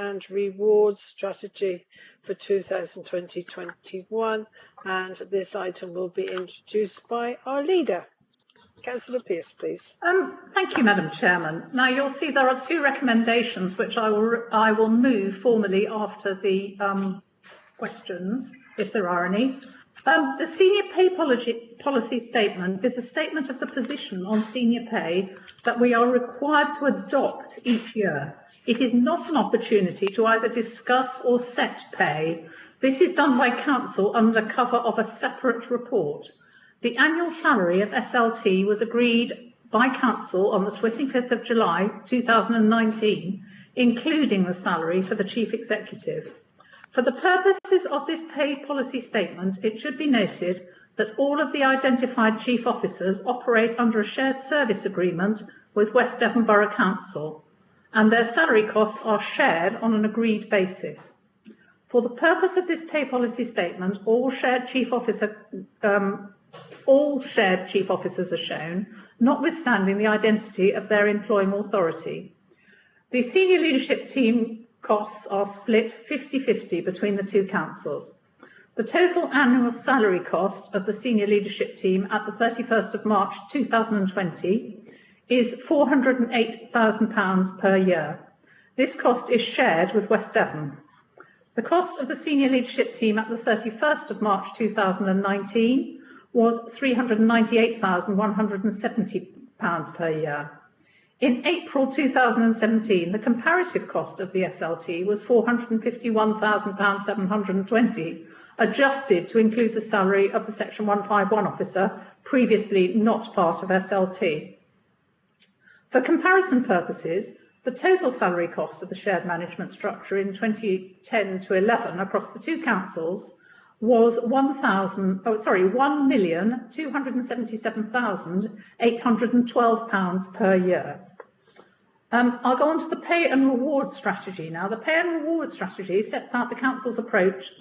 and reward strategy for 2020-21, and this item will be introduced by our leader. Councillor Pearce, please. Thank you, Madam Chairman. Now you'll see there are two recommendations which I will move formally after the questions, if there are any. The senior pay policy statement is a statement of the position on senior pay that we are required to adopt each year. It is not an opportunity to either discuss or set pay. This is done by Council under cover of a separate report. The annual salary of SLT was agreed by Council on the 25th of July 2019, including the salary for the Chief Executive. For the purposes of this pay policy statement, it should be noted that all of the identified Chief Officers operate under a shared service agreement with West Devon Borough Council, and their salary costs are shared on an agreed basis. For the purpose of this pay policy statement, all shared Chief Officers are shown, notwithstanding the identity of their employing authority. The senior leadership team costs are split 50-50 between the two councils. The total annual salary cost of the senior leadership team at the 31st of March 2020 is £408,000 per year. This cost is shared with West Devon. The cost of the senior leadership team at the 31st of March 2019 was £398,170 per year. In April 2017, the comparative cost of the SLT was £451,720, adjusted to include the salary of the Section 151 officer, previously not part of SLT. For comparison purposes, the total salary cost of the shared management structure in 2010 to 11 across the two councils was £1,277,812 per year. I'll go on to the pay and reward strategy now. The pay and reward strategy sets out the council's approach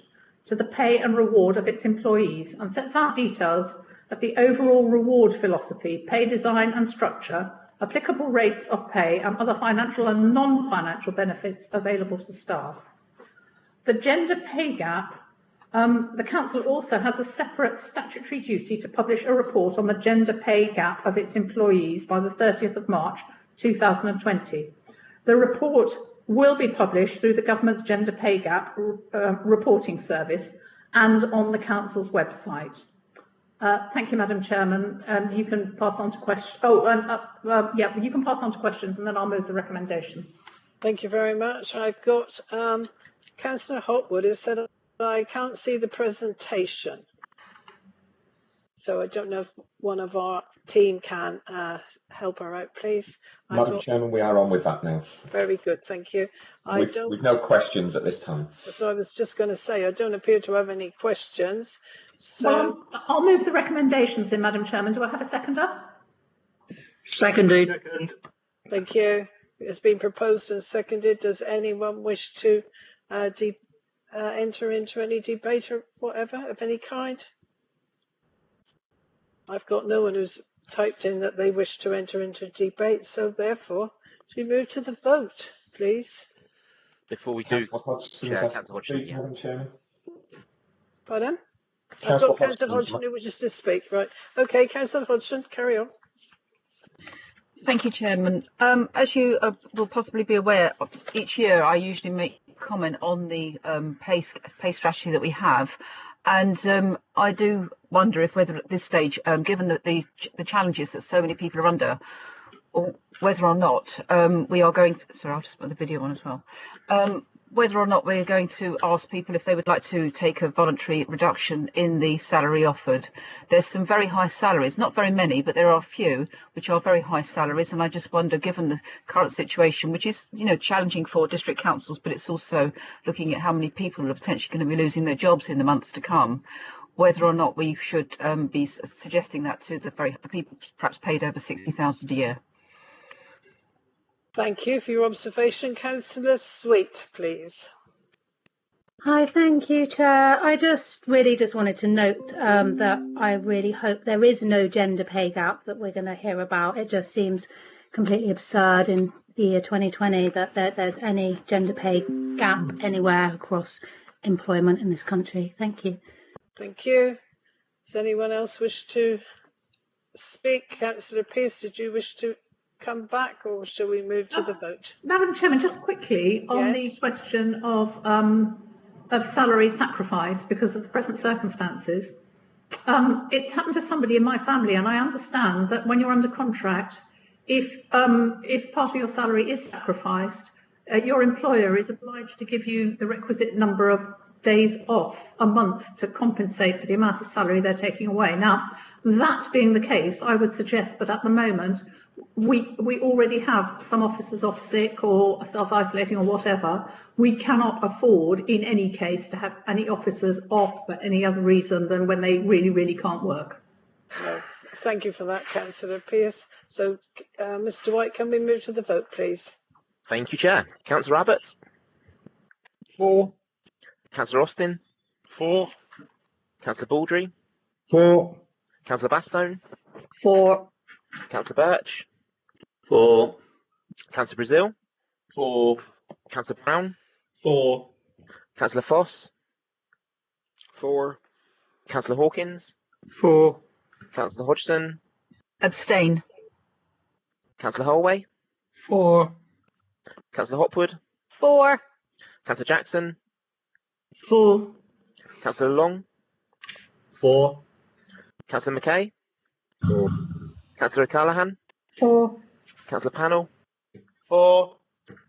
to the pay and reward of its employees and sets out details of the overall reward philosophy, pay design and structure, applicable rates of pay and other financial and non-financial benefits available to staff. The gender pay gap. The Council also has a separate statutory duty to publish a report on the gender pay gap of its employees by the 30th of March 2020. The report will be published through the Government's Gender Pay Gap reporting service and on the Council's website. Thank you, Madam Chairman. You can pass on to questions. You can pass on to questions, and then I'll move the recommendations. Thank you very much. I've got Councillor Hotwood has said I can't see the presentation, so I don't know if one of our team can help her out, please. Madam Chairman, we are on with that now. Very good, thank you. With no questions at this time. So I was just going to say, I don't appear to have any questions. So well, I'll move the recommendations then, Madam Chairman. Do I have a seconder? Seconded. Second. Thank you. It's been proposed and seconded. Does anyone wish to enter into any debate or whatever of any kind? I've got no one who's typed in that they wish to enter into debate, so therefore, should we move to the vote, please? Before we do, Madam Chairman. Pardon? I've got Councillor Hodgson who wishes to speak. Right. Okay, Councillor Hodgson, carry on. Thank you, Chairman. As you will possibly be aware, each year I usually make comment on the pay strategy that we have, and I do wonder if whether at this stage, given that the challenges that so many people are under, or whether or not we are going to, sorry, I'll just put the video on as well, whether or not we're going to ask people if they would like to take a voluntary reduction in the salary offered. There's some very high salaries, not very many, but there are a few which are very high salaries, and I just wonder, given the current situation, which is, you know, challenging for district councils, but it's also looking at how many people are potentially going to be losing their jobs in the months to come, whether or not we should be suggesting that to the people perhaps paid over 60,000 a year. Thank you for your observation. Councillor Sweet, please. Hi, thank you, Chair. I just wanted to note that I really hope there is no gender pay gap that we're going to hear about. It just seems completely absurd in the year 2020 that there's any gender pay gap anywhere across employment in this country. Thank you. Thank you. Does anyone else wish to speak? Councillor Pearce, did you wish to come back, or shall we move to the vote? Madam Chairman, just quickly on the question of salary sacrifice because of the present circumstances. It's happened to somebody in my family, and I understand that when you're under contract, if part of your salary is sacrificed, your employer is obliged to give you the requisite number of days off a month to compensate for the amount of salary they're taking away. Now, that being the case, I would suggest that at the moment we already have some officers off sick or self-isolating or whatever. We cannot afford in any case to have any officers off for any other reason than when they really can't work. No, thank you for that, Councillor Pearce. So, Mr. White, can we move to the vote, please? Thank you, Chair. Councillor Abbott? 4. Councillor Austin? 4. Councillor Baldry? 4. Councillor Bastone? 4. Councillor Birch? 4. Councillor Brazil? 4. Councillor Brown? 4. Councillor Foss? 4. Councillor Hawkins? 4. Councillor Hodgson? Abstain. Councillor Holway? 4. Councillor Hopwood? 4. Councillor Jackson? 4. Councillor Long? 4. Councillor McKay? 4. Councillor O'Callaghan? 4. Councillor Pannell? 4.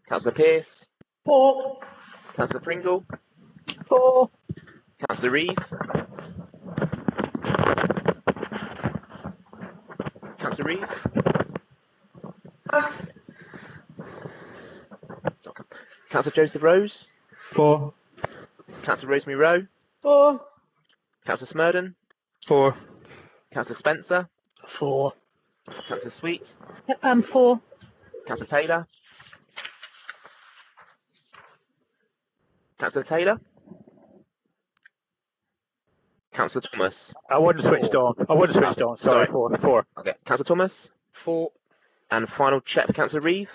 Councillor Pearce? 4. Councillor Pringle? 4. Councillor Reeve? Councillor Reeve? Councillor Joseph Rose? 4. Councillor Rosemary Rowe? 4. Councillor Smurden? 4. Councillor Spencer? 4. Councillor Sweet? 4. Councillor Taylor? Councillor Taylor? Councillor Thomas? I wouldn't switched on. Sorry. 4. 4. Okay. Councillor Thomas? 4. And final check for Councillor Reeve?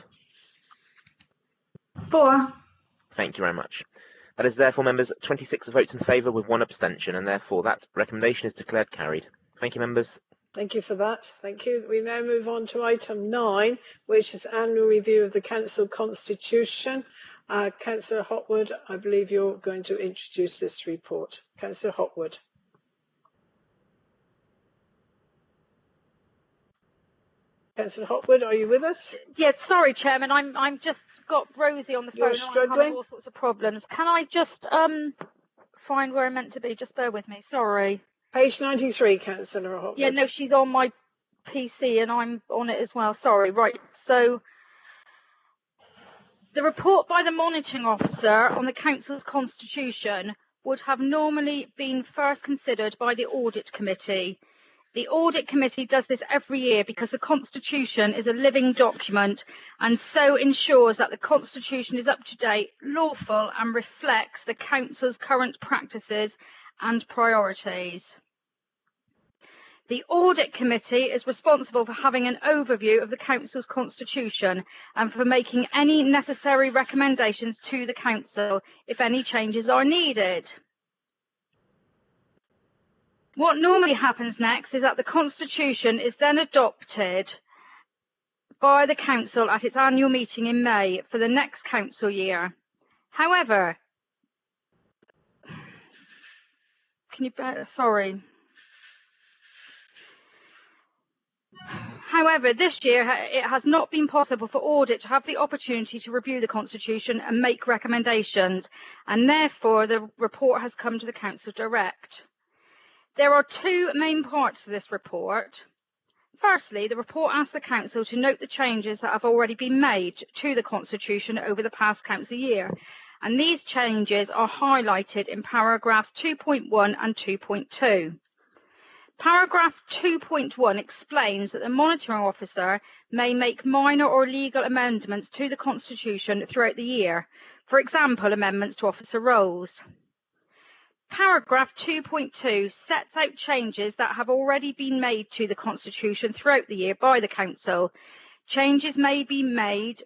4. Thank you very much. That is therefore, members, 26 votes in favour with 1 abstention, and therefore that recommendation is declared carried. Thank you, members. Thank you for that. Thank you. We now move on to item 9, which is annual review of the council constitution. Councillor Hopwood, I believe you're going to introduce this report. Councillor Hopwood. Councillor Hopwood, are you with us? Yes, sorry, Chairman. I'm just got Rosie on the phone. You're And I'm struggling? having all sorts of problems. Can I just find where I'm meant to be? Just bear with me. Sorry. Page 93, Councillor Hopwood. Yeah, no, she's on my PC and I'm on it as well. Sorry. Right. So the report by the monitoring officer on the council's constitution would have normally been first considered by the Audit Committee. The Audit Committee does this every year because the Constitution is a living document and so ensures that the Constitution is up to date, lawful and reflects the Council's current practices and priorities. The Audit Committee is responsible for having an overview of the Council's Constitution and for making any necessary recommendations to the Council if any changes are needed. What normally happens next is that the Constitution is then adopted by the Council at its annual meeting in May for the next council year. However, However, this year it has not been possible for Audit to have the opportunity to review the Constitution and make recommendations, and therefore the report has come to the Council direct. There are 2 main parts to this report. Firstly, the report asks the Council to note the changes that have already been made to the Constitution over the past council year, and these changes are highlighted in paragraphs 2.1 and 2.2. Paragraph 2.1 explains that the monitoring officer may make minor or legal amendments to the Constitution throughout the year, for example, amendments to officer roles. Paragraph 2.2 sets out changes that have already been made to the Constitution throughout the year by the Council. Changes may be made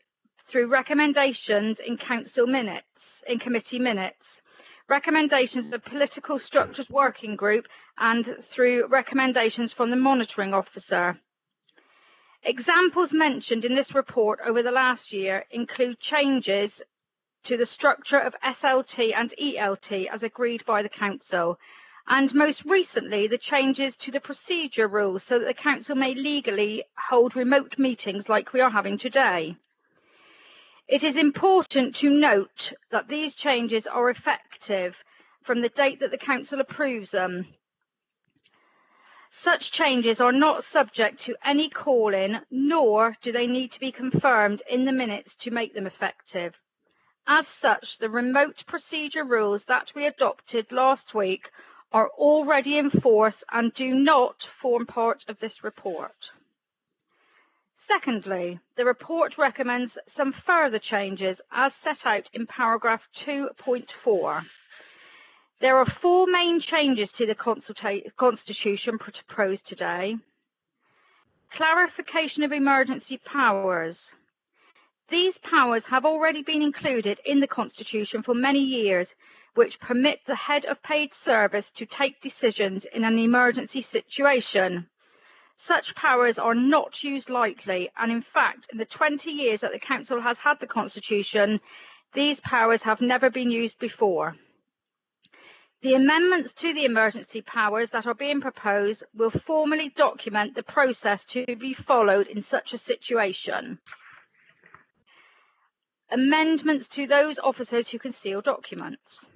through recommendations in council minutes, in committee minutes, recommendations of political structures working group, and through recommendations from the monitoring officer. Examples mentioned in this report over the last year include changes to the structure of SLT and ELT as agreed by the council, and most recently the changes to the procedure rules so that the council may legally hold remote meetings like we are having today. It is important to note that these changes are effective from the date that the council approves them. Such changes are not subject to any call-in, nor do they need to be confirmed in the minutes to make them effective. As such, the remote procedure rules that we adopted last week are already in force and do not form part of this report. Secondly, the report recommends some further changes as set out in paragraph 2.4. There are 4 main changes to the Constitution proposed today. Clarification of emergency powers. These powers have already been included in the Constitution for many years, which permit the head of paid service to take decisions in an emergency situation. Such powers are not used lightly, and in fact, in the 20 years that the Council has had the Constitution, these powers have never been used before. The amendments to the emergency powers that are being proposed will formally document the process to be followed in such a situation. Amendments to those officers who conceal documents.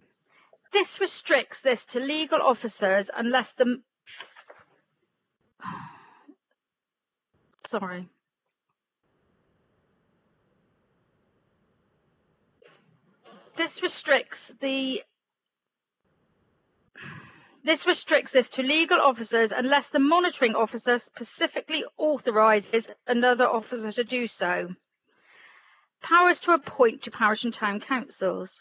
This restricts this to legal officers unless the... Sorry. This restricts this to legal officers unless the monitoring officer specifically authorises another officer to do so. Powers to appoint to parish and town councils.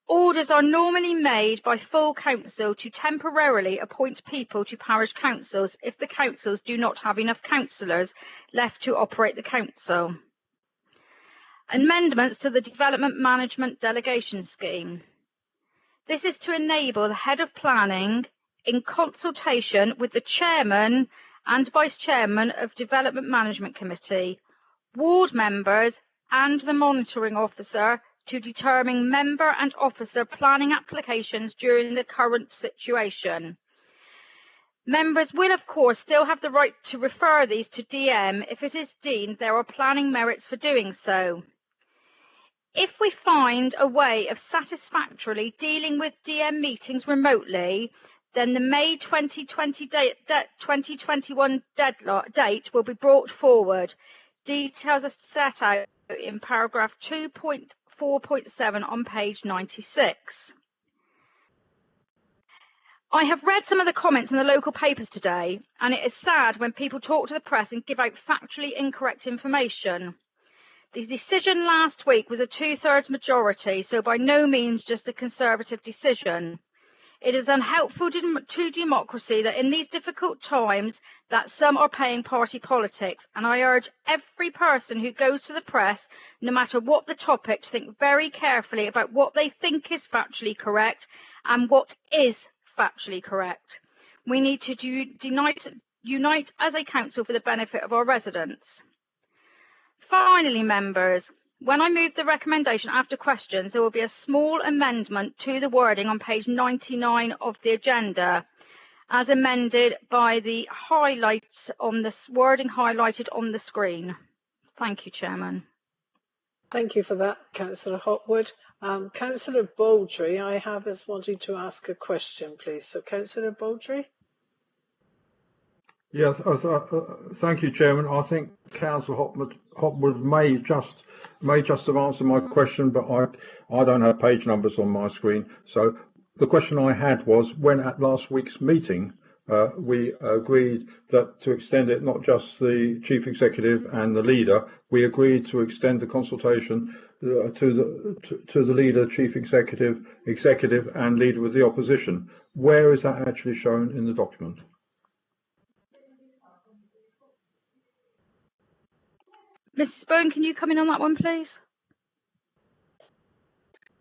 Orders are normally made by full council to temporarily appoint people to parish councils if the councils do not have enough councillors left to operate the council. Amendments to the Development Management Delegation Scheme. This is to enable the head of planning, in consultation with the chairman and vice chairman of Development Management Committee, ward members and the monitoring officer, to determine member and officer planning applications during the current situation. Members will of course still have the right to refer these to DM if it is deemed there are planning merits for doing so. If we find a way of satisfactorily dealing with DM meetings remotely, then the May 2021 date will be brought forward. Details are set out in paragraph 2.4.7 on page 96. I have read some of the comments in the local papers today, and it is sad when people talk to the press and give out factually incorrect information. The decision last week was a 2/3 majority, so by no means just a Conservative decision. It is unhelpful to democracy that in these difficult times that some are playing party politics, and I urge every person who goes to the press, no matter what the topic, to think very carefully about what they think is factually correct and what is factually correct. We need to unite as a council for the benefit of our residents. Finally, members, when I move the recommendation after questions, there will be a small amendment to the wording on page 99 of the agenda, as amended by the highlights on this wording highlighted on the screen. Thank you, Chairman. Thank you for that, Councillor Hotwood. Councillor Baldry, I have as wanting to ask a question, please. So, Councillor Baldry. Yes, thank you, Chairman. I think Councillor Hotwood may just have answered my question, but I don't have page numbers on my screen. So the question I had was, when at last week's meeting we agreed that to extend it, not just the Chief Executive and the leader, we agreed to extend the consultation to the leader, Chief Executive, and leader of the opposition. Where is that actually shown in the document? Mrs. Byrne, can you come in on that one, please?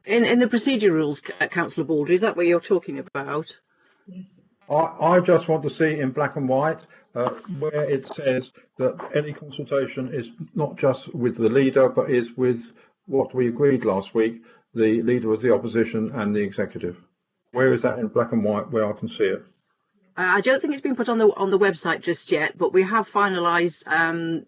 In the procedure rules, Councillor Baldry, is that what you're talking about? Yes. I just want to see in black and white where it says that any consultation is not just with the leader, but is with what we agreed last week, the leader of the opposition and the executive. Where is that in black and white where I can see it? I don't think it's been put on the website just yet, but we have finalised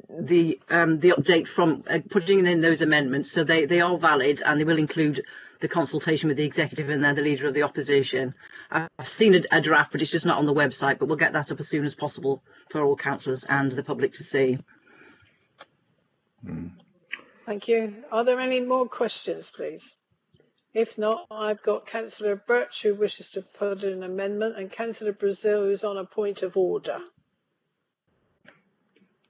the update from putting in those amendments, so they are valid and they will include the consultation with the executive and then the leader of the opposition. I've seen a draft, but it's just not on the website, but we'll get that up as soon as possible for all councillors and the public to see. Thank you. Are there any more questions, please? If not, I've got Councillor Birch who wishes to put in an amendment and Councillor Brazil who's on a point of order.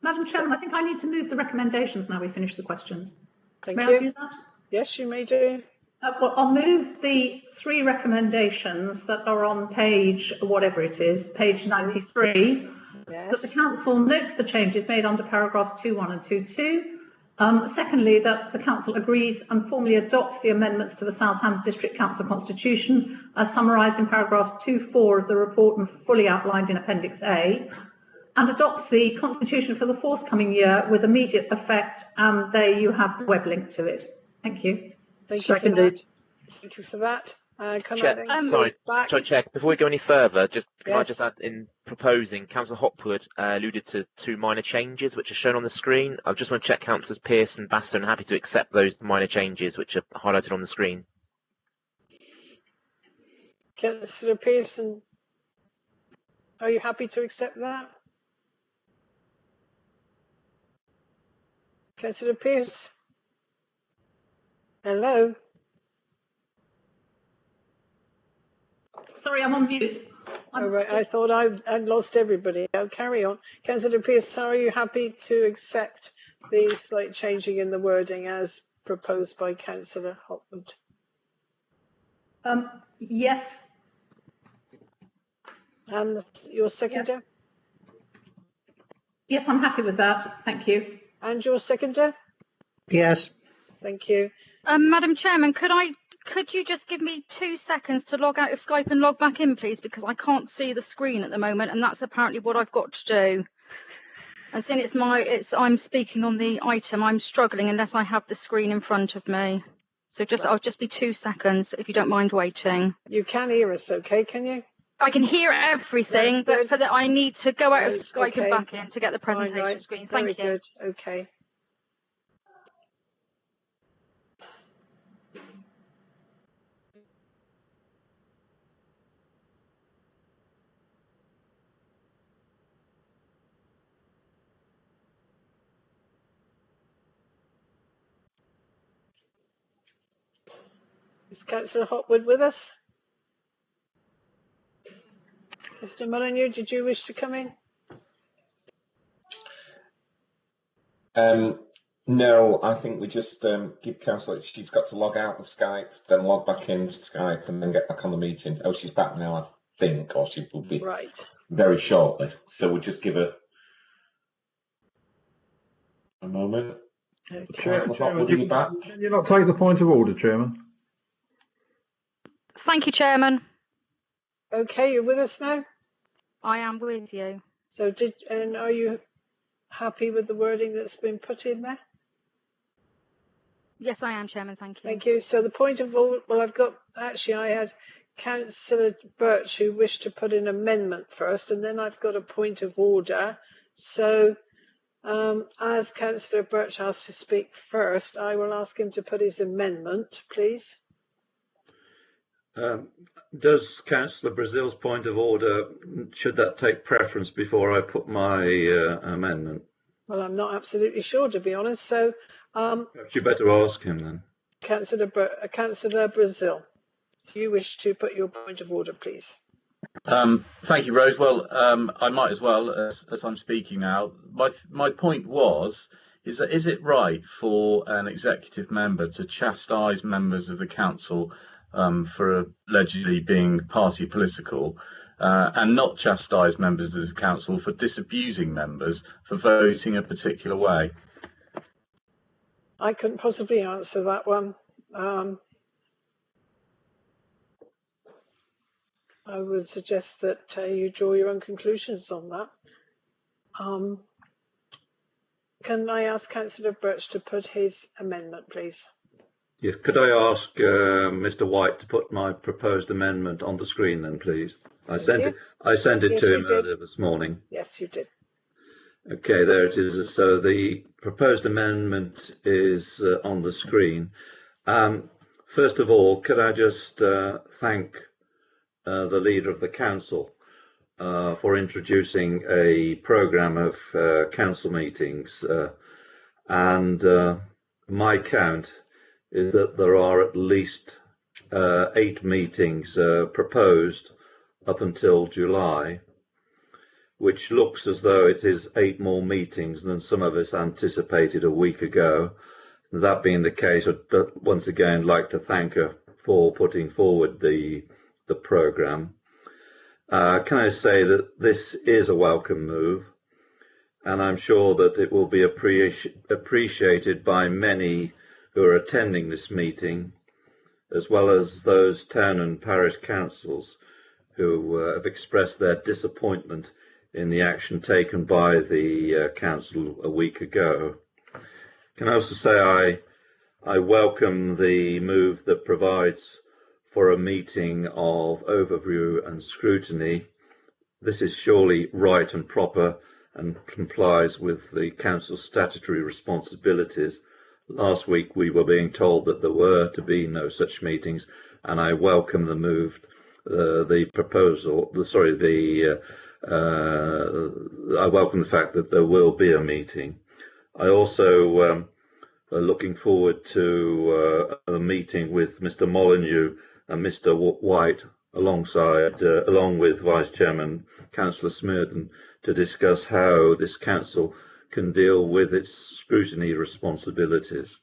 Madam Chairman, I think I need to move the recommendations now we finish the questions. Thank you. May I do that? Yes, you may do. Well, I'll move the 3 recommendations that are on page, whatever it is, page 93, yes. That the Council notes the changes made under paragraphs 2.1 and 2.2. Secondly, that the Council agrees and formally adopts the amendments to the South Hams District Council Constitution as summarised in paragraphs 2.4 of the report and fully outlined in Appendix A, and adopts the Constitution for the forthcoming year with immediate effect, and there you have the web link to it. Thank you. Thank you for that. Thank you for that. Sorry, Chair, before we go any further, can I just add, in proposing, Councillor Hopwood alluded to 2 minor changes which are shown on the screen. I just want to check Councillors Pearce and Baxter and happy to accept those minor changes which are highlighted on the screen. Councillor Pearson, are you happy to accept that? Councillor Pearce? Hello? Sorry, I'm on mute. All right, I thought I'd lost everybody. I'll carry on. Councillor Pearce, are you happy to accept the slight changing in the wording as proposed by Councillor Hopwood? Yes. And your seconder? Yes, I'm happy with that. Thank you. And your seconder? Yes. Thank you. Madam Chairman, could you just give me 2 seconds to log out of Skype and log back in, please, because I can't see the screen at the moment, and that's apparently what I've got to do. And since I'm speaking on the item, I'm struggling unless I have the screen in front of me. So I'll just be 2 seconds if you don't mind waiting. You can hear us, okay? Can you? I can hear everything, but for that I need to go out of Skype and back in to get the presentation screen. Thank you. Very good. Okay. Is Councillor Hopwood with us? Mr. Molyneux, did you wish to come in? No, I think we just give Councillor, she's got to log out of Skype, then log back in Skype and then get back on the meeting. Oh, she's back now, I think, or she will be very shortly. So we'll just give her a moment. Chairman, can you not take the point of order, Chairman? Thank you, Chairman. Okay, you're with us now? I am with you. So are you happy with the wording that's been put in there? Yes, I am, Chairman. Thank you. Thank you. So the point of order, well, I had Councillor Birch who wished to put an amendment first, and then I've got a point of order. So as Councillor Birch asked to speak first, I will ask him to put his amendment, please. Does Councillor Brazil's point of order, should that take preference before I put my amendment? Well, I'm not absolutely sure, to be honest. So perhaps you better ask him then. Councillor Brazil, do you wish to put your point of order, please? Thank you, Rose. Well, I might as well, as I'm speaking now. My point is it right for an executive member to chastise members of the council for allegedly being party political, and not chastise members of the council for disabusing members for voting a particular way? I couldn't possibly answer that one. I would suggest that you draw your own conclusions on that. Can I ask Councillor Birch to put his amendment, please? Yes, could I ask Mr. White to put my proposed amendment on the screen then, please? I sent it to him earlier this morning. Yes, you did. Okay, there it is. So the proposed amendment is on the screen. First of all, could I just thank the leader of the council for introducing a programme of council meetings, and my count is that there are at least 8 meetings proposed up until July, which looks as though it is 8 more meetings than some of us anticipated a week ago. That being the case, I'd once again like to thank her for putting forward the programme. Can I say that this is a welcome move, and I'm sure that it will be appreciated by many who are attending this meeting, as well as those town and parish councils who have expressed their disappointment in the action taken by the council a week ago. Can I also say I welcome the move that provides for a meeting of overview and scrutiny. This is surely right and proper and complies with the council's statutory responsibilities. Last week we were being told that there were to be no such meetings, and I welcome the move, I welcome the fact that there will be a meeting. I also are looking forward to a meeting with Mr. Molyneux and Mr. White along with Vice Chairman Councillor Smearden, to discuss how this council can deal with its scrutiny responsibilities.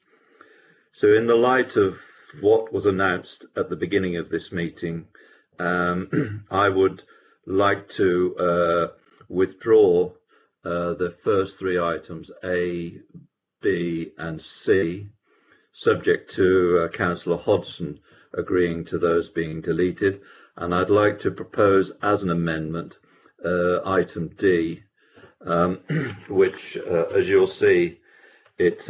So in the light of what was announced at the beginning of this meeting, I would like to withdraw the first 3 items, A, B and C, subject to Councillor Hodgson agreeing to those being deleted, and I'd like to propose as an amendment item D, which, as you'll see, it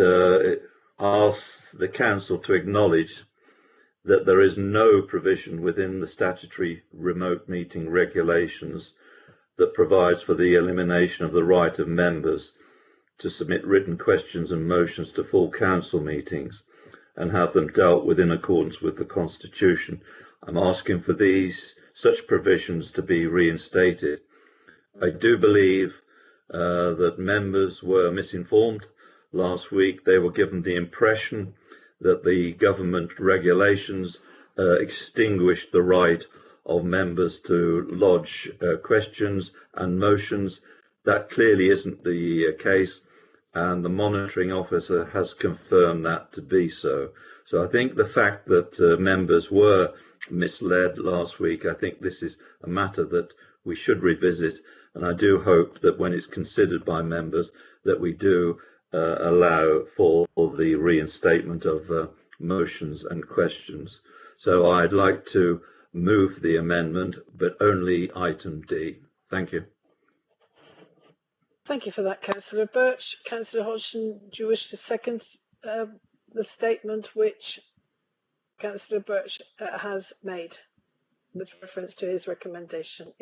asks the council to acknowledge that there is no provision within the statutory remote meeting regulations that provides for the elimination of the right of members to submit written questions and motions to full council meetings and have them dealt with in accordance with the Constitution. I'm asking for such provisions to be reinstated. I do believe that members were misinformed last week. They were given the impression that the government regulations extinguished the right of members to lodge questions and motions. That clearly isn't the case, and the monitoring officer has confirmed that to be so. So I think the fact that members were misled last week, I think this is a matter that we should revisit, and I do hope that when it's considered by members that we do allow for the reinstatement of motions and questions. So I'd like to move the amendment, but only item D. Thank you. Thank you for that, Councillor Birch. Councillor Hodgson, do you wish to second the statement which Councillor Birch has made with reference to his recommendation?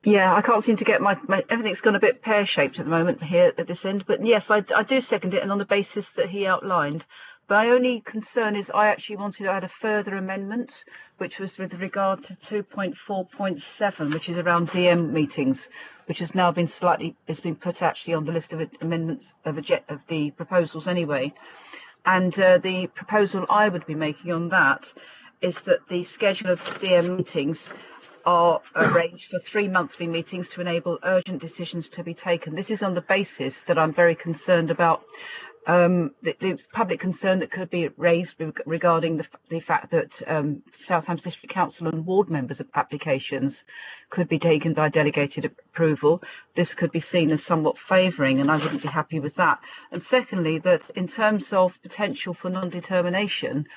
Yeah, I can't seem to get my everything's gone a bit pear-shaped at the moment here at this end, but yes, I do second it, and on the basis that he outlined. My only concern is I actually wanted to add a further amendment, which was with regard to 2.4.7, which is around DM meetings, which has now been has been put actually on the list of amendments of the proposals anyway. And the proposal I would be making on that is that the schedule of DM meetings are arranged for 3 monthly meetings to enable urgent decisions to be taken. This is on the basis that I'm very concerned about the public concern that could be raised regarding the fact that Southampton District Council and ward members' applications could be taken by delegated approval. This could be seen as somewhat favouring, and I wouldn't be happy with that. And secondly, that in terms of potential for non-determination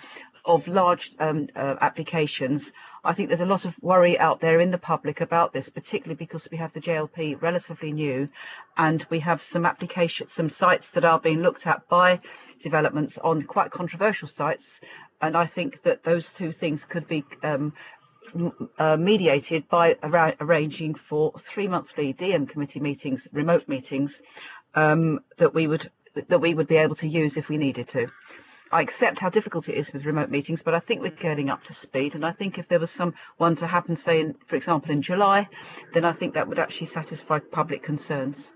of large applications, I think there's a lot of worry out there in the public about this, particularly because we have the JLP relatively new, and we have some applications, some sites that are being looked at by developments on quite controversial sites, and I think that those two things could be mediated by arranging for 3 monthly DM committee meetings, remote meetings, that we would be able to use if we needed to. I accept how difficult it is with remote meetings, but I think we're getting up to speed. And I think if there was one to happen, say, for example, in July, then I think that would actually satisfy public concerns.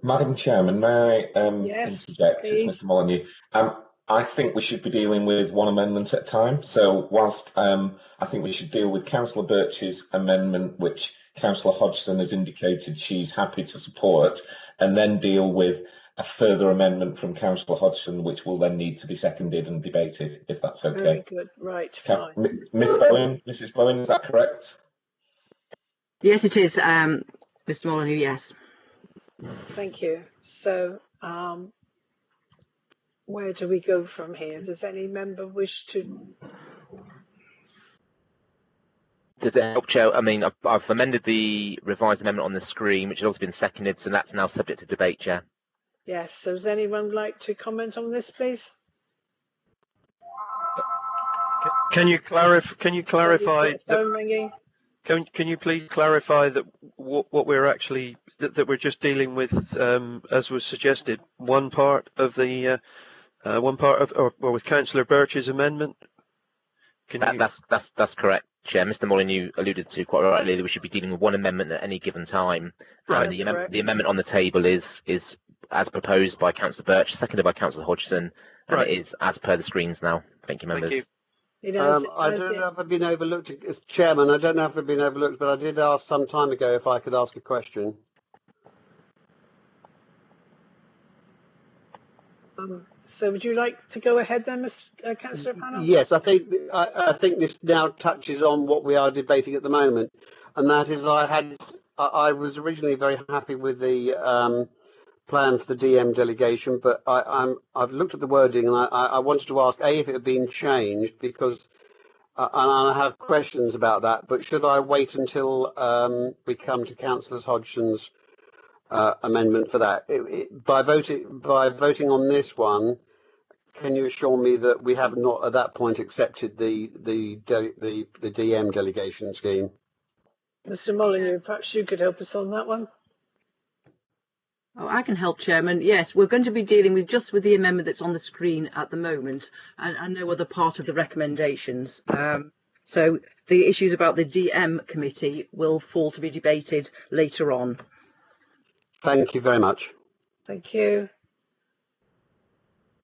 Madam Chairman, may I yes, interject, please. Mr. Molyneux? I think we should be dealing with one amendment at a time. So whilst I think we should deal with Councillor Birch's amendment, which Councillor Hodgson has indicated she's happy to support, and then deal with a further amendment from Councillor Hodgson, which will then need to be seconded and debated, if that's okay. Very good. Right. Fine. Mrs. Bowen, is that correct? Yes, it is, Mr. Molyneux. Yes. Thank you. So, where do we go from here? Does any member wish to? Does it help, Chair? I mean, I've amended the revised amendment on the screen, which has also been seconded, so that's now subject to debate, Chair. Yes. So, does anyone like to comment on this, please? Can you clarify? Can you clarify? Phone ringing. Can you please clarify that what we're actually that we're just dealing with, as was suggested, one part of or with Councillor Birch's amendment? That's correct, Chair. Mr. Molyneux alluded to quite rightly that we should be dealing with one amendment at any given time. Right. The amendment on the table is as proposed by Councillor Birch, seconded by Councillor Hodgson, and it is as per the screens now. Thank you, members. Thank you. I don't know if I've been overlooked as chairman. I don't know if I've been overlooked, but I did ask some time ago if I could ask a question. So would you like to go ahead then, Mr. Councillor Panel? Yes, I think this now touches on what we are debating at the moment, and that is I was originally very happy with the plan for the DM delegation, but I've looked at the wording and I wanted to ask if it had been changed, because and I have questions about that. But should I wait until we come to Councillor Hodgson's amendment for that? By voting on this one, can you assure me that we have not at that point accepted the DM delegation scheme? Mr. Molyneux, perhaps you could help us on that one. Oh, I can help, Chairman. Yes, we're going to be dealing with just with the amendment that's on the screen at the moment, and no other part of the recommendations. So the issues about the DM committee will fall to be debated later on. Thank you very much. Thank you.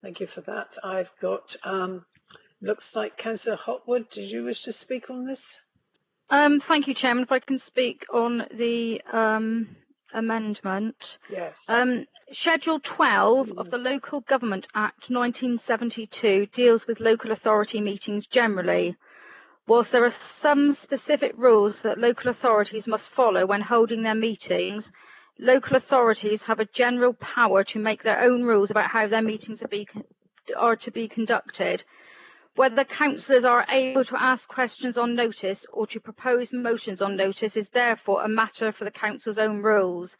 Thank you for that. I've got, looks like Councillor Hotwood, did you wish to speak on this? Thank you, Chairman. If I can speak on the amendment. Yes. Schedule 12 of the Local Government Act 1972 deals with local authority meetings generally. Whilst there are some specific rules that local authorities must follow when holding their meetings, local authorities have a general power to make their own rules about how their meetings are to be conducted. Whether councillors are able to ask questions on notice or to propose motions on notice is therefore a matter for the council's own rules.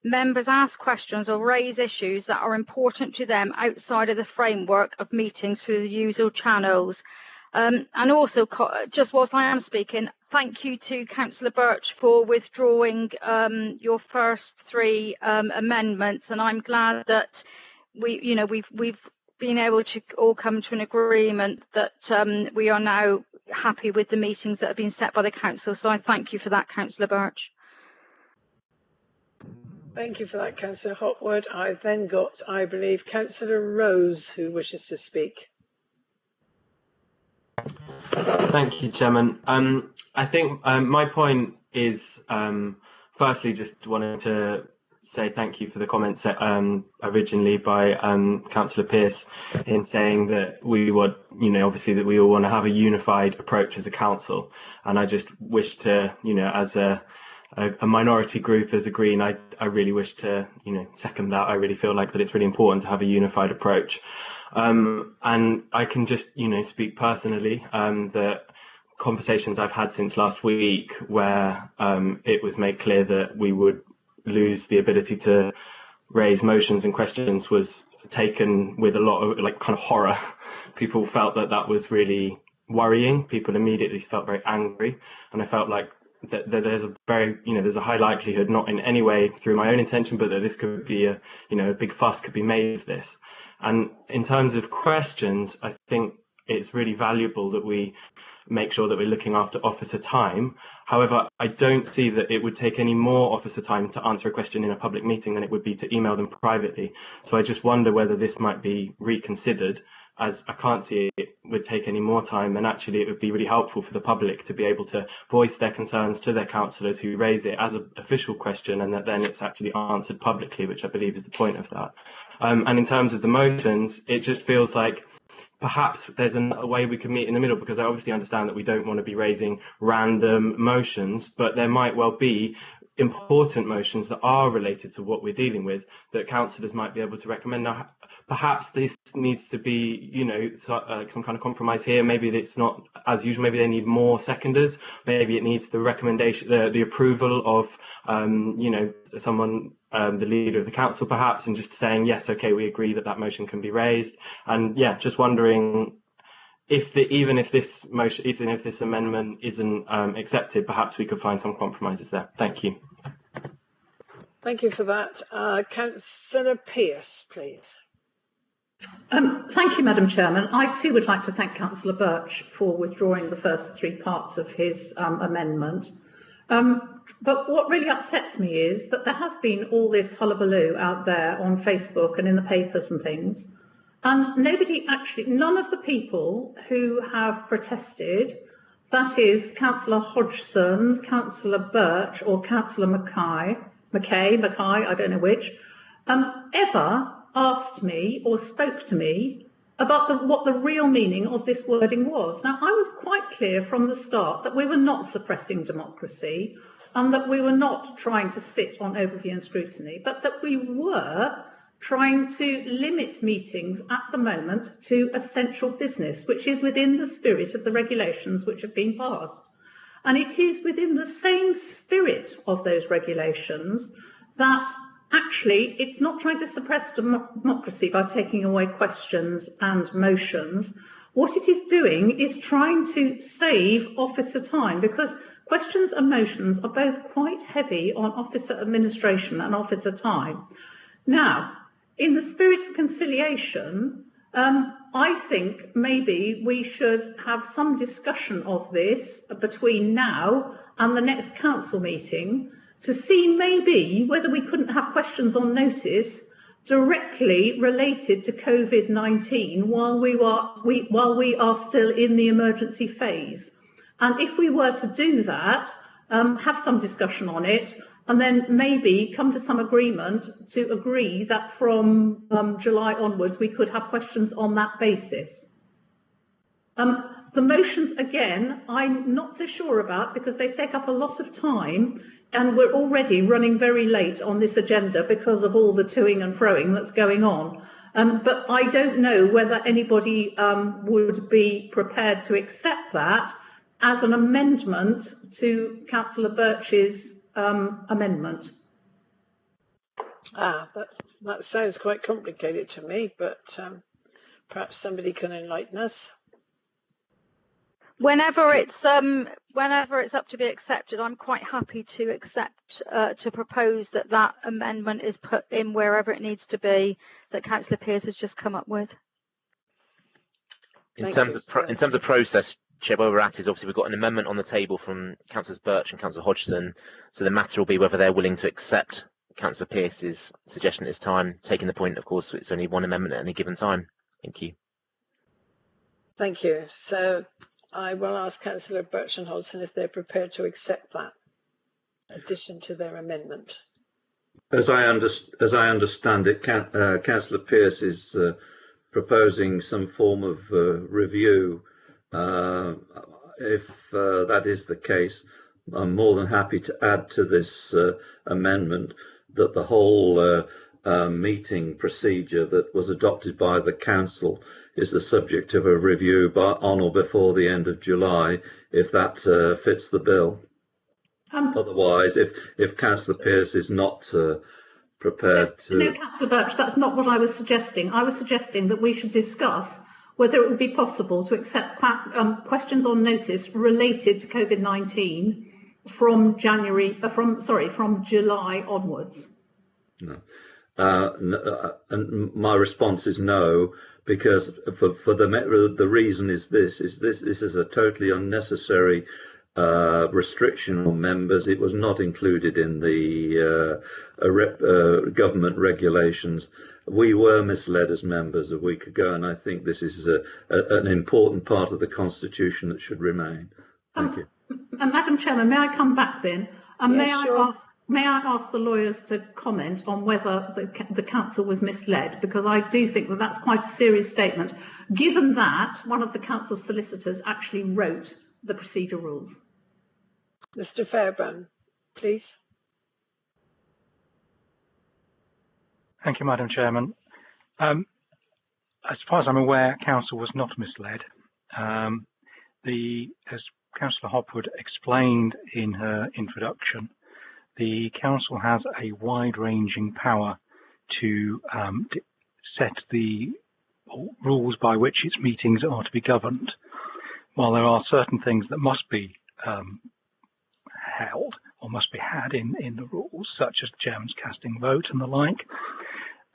Members ask questions or raise issues that are important to them outside of the framework of meetings through the usual channels. And also, just whilst I am speaking, thank you to Councillor Birch for withdrawing your first three amendments, and I'm glad that we've been able to all come to an agreement that we are now happy with the meetings that have been set by the council. So I thank you for that, Councillor Birch. Thank you for that, Councillor Hotwood. I've then got, I believe, Councillor Rose who wishes to speak. Thank you, Chairman. I think my point is firstly, just wanted to say thank you for the comments originally by Councillor Pearce in saying that we would, obviously that we all want to have a unified approach as a council. And I just wish to, as a minority group, as a Green, I really wish to, second that. I really feel like that it's really important to have a unified approach. And I can just, speak personally that conversations I've had since last week where it was made clear that we would lose the ability to raise motions and questions was taken with a lot of kind of horror. People felt that that was really worrying. People immediately felt very angry, and I felt like that there's a very, there's a high likelihood, not in any way through my own intention, but that this could be a, a big fuss could be made of this. And in terms of questions, I think it's really valuable that we make sure that we're looking after officer time. However, I don't see that it would take any more officer time to answer a question in a public meeting than it would be to email them privately. So I just wonder whether this might be reconsidered, as I can't see it would take any more time, and actually it would be really helpful for the public to be able to voice their concerns to their councillors who raise it as an official question, and that then it's actually answered publicly, which I believe is the point of that. And in terms of the motions, it just feels like perhaps there's a way we could meet in the middle, because I obviously understand that we don't want to be raising random motions, but there might well be important motions that are related to what we're dealing with that councillors might be able to recommend. Now, perhaps this needs to be, some kind of compromise here. Maybe it's not as usual. Maybe they need more seconders. Maybe it needs the recommendation, the approval of, someone, the leader of the council, perhaps, and just saying yes, okay, we agree that that motion can be raised. And yeah, just wondering if even if this amendment isn't accepted, perhaps we could find some compromises there. Thank you. Thank you for that. Councillor Pearce, please. Thank you, Madam Chairman. I too would like to thank Councillor Birch for withdrawing the first three parts of his amendment. But what really upsets me is that there has been all this hullabaloo out there on Facebook and in the papers and things, and none of the people who have protested, that is Councillor Hodgson, Councillor Birch or Councillor Mackay, I don't know which, ever asked me or spoke to me about what the real meaning of this wording was. Now, I was quite clear from the start that we were not suppressing democracy and that we were not trying to sit on overview and scrutiny, but that we were trying to limit meetings at the moment to essential business, which is within the spirit of the regulations which have been passed. And it is within the same spirit of those regulations that actually it's not trying to suppress democracy by taking away questions and motions. What it is doing is trying to save officer time, because questions and motions are both quite heavy on officer administration and officer time. Now, in the spirit of conciliation, I think maybe we should have some discussion of this between now and the next council meeting to see maybe whether we couldn't have questions on notice directly related to COVID-19 while we are still in the emergency phase. And if we were to do that, have some discussion on it, and then maybe come to some agreement to agree that from July onwards we could have questions on that basis. The motions, again, I'm not so sure about because they take up a lot of time, and we're already running very late on this agenda because of all the toing and froing that's going on. But I don't know whether anybody would be prepared to accept that as an amendment to Councillor Birch's amendment. That sounds quite complicated to me, but perhaps somebody can enlighten us. Whenever it's up to be accepted, I'm quite happy to accept to propose that amendment is put in wherever it needs to be that Councillor Pearce has just come up with. In terms of process, Chair, where we're at is obviously we've got an amendment on the table from Councillors Birch and Councillor Hodgson, so the matter will be whether they're willing to accept Councillor Pearce's suggestion at this time, taking the point, of course, it's only one amendment at any given time. Thank you. Thank you. So I will ask Councillor Birch and Hodgson if they're prepared to accept that. addition to their amendment. As I understand it, Councillor Pearce is proposing some form of review. If that is the case, I'm more than happy to add to this amendment that the whole meeting procedure that was adopted by the council is the subject of a review on or before the end of July, if that fits the bill. Otherwise, if Councillor Pearce is not prepared to... No, Councillor Birch, that's not what I was suggesting. I was suggesting that we should discuss whether it would be possible to accept questions on notice related to COVID-19 from from July onwards. No. And my response is no, because for the reason is this is a totally unnecessary restriction on members. It was not included in the government regulations. We were misled as members a week ago, and I think this is an important part of the Constitution that should remain. Thank you. Madam Chairman, may I come back then? Sure. May I ask the lawyers to comment on whether the council was misled? Because I do think that that's quite a serious statement, given that one of the council solicitors actually wrote the procedure rules. Mr. Fairbairn, please. Thank you, Madam Chairman. As far as I'm aware, council was not misled. As Councillor Hopwood explained in her introduction, the council has a wide-ranging power to set the rules by which its meetings are to be governed. While there are certain things that must be held or must be had in the rules, such as the chairman's casting vote and the like,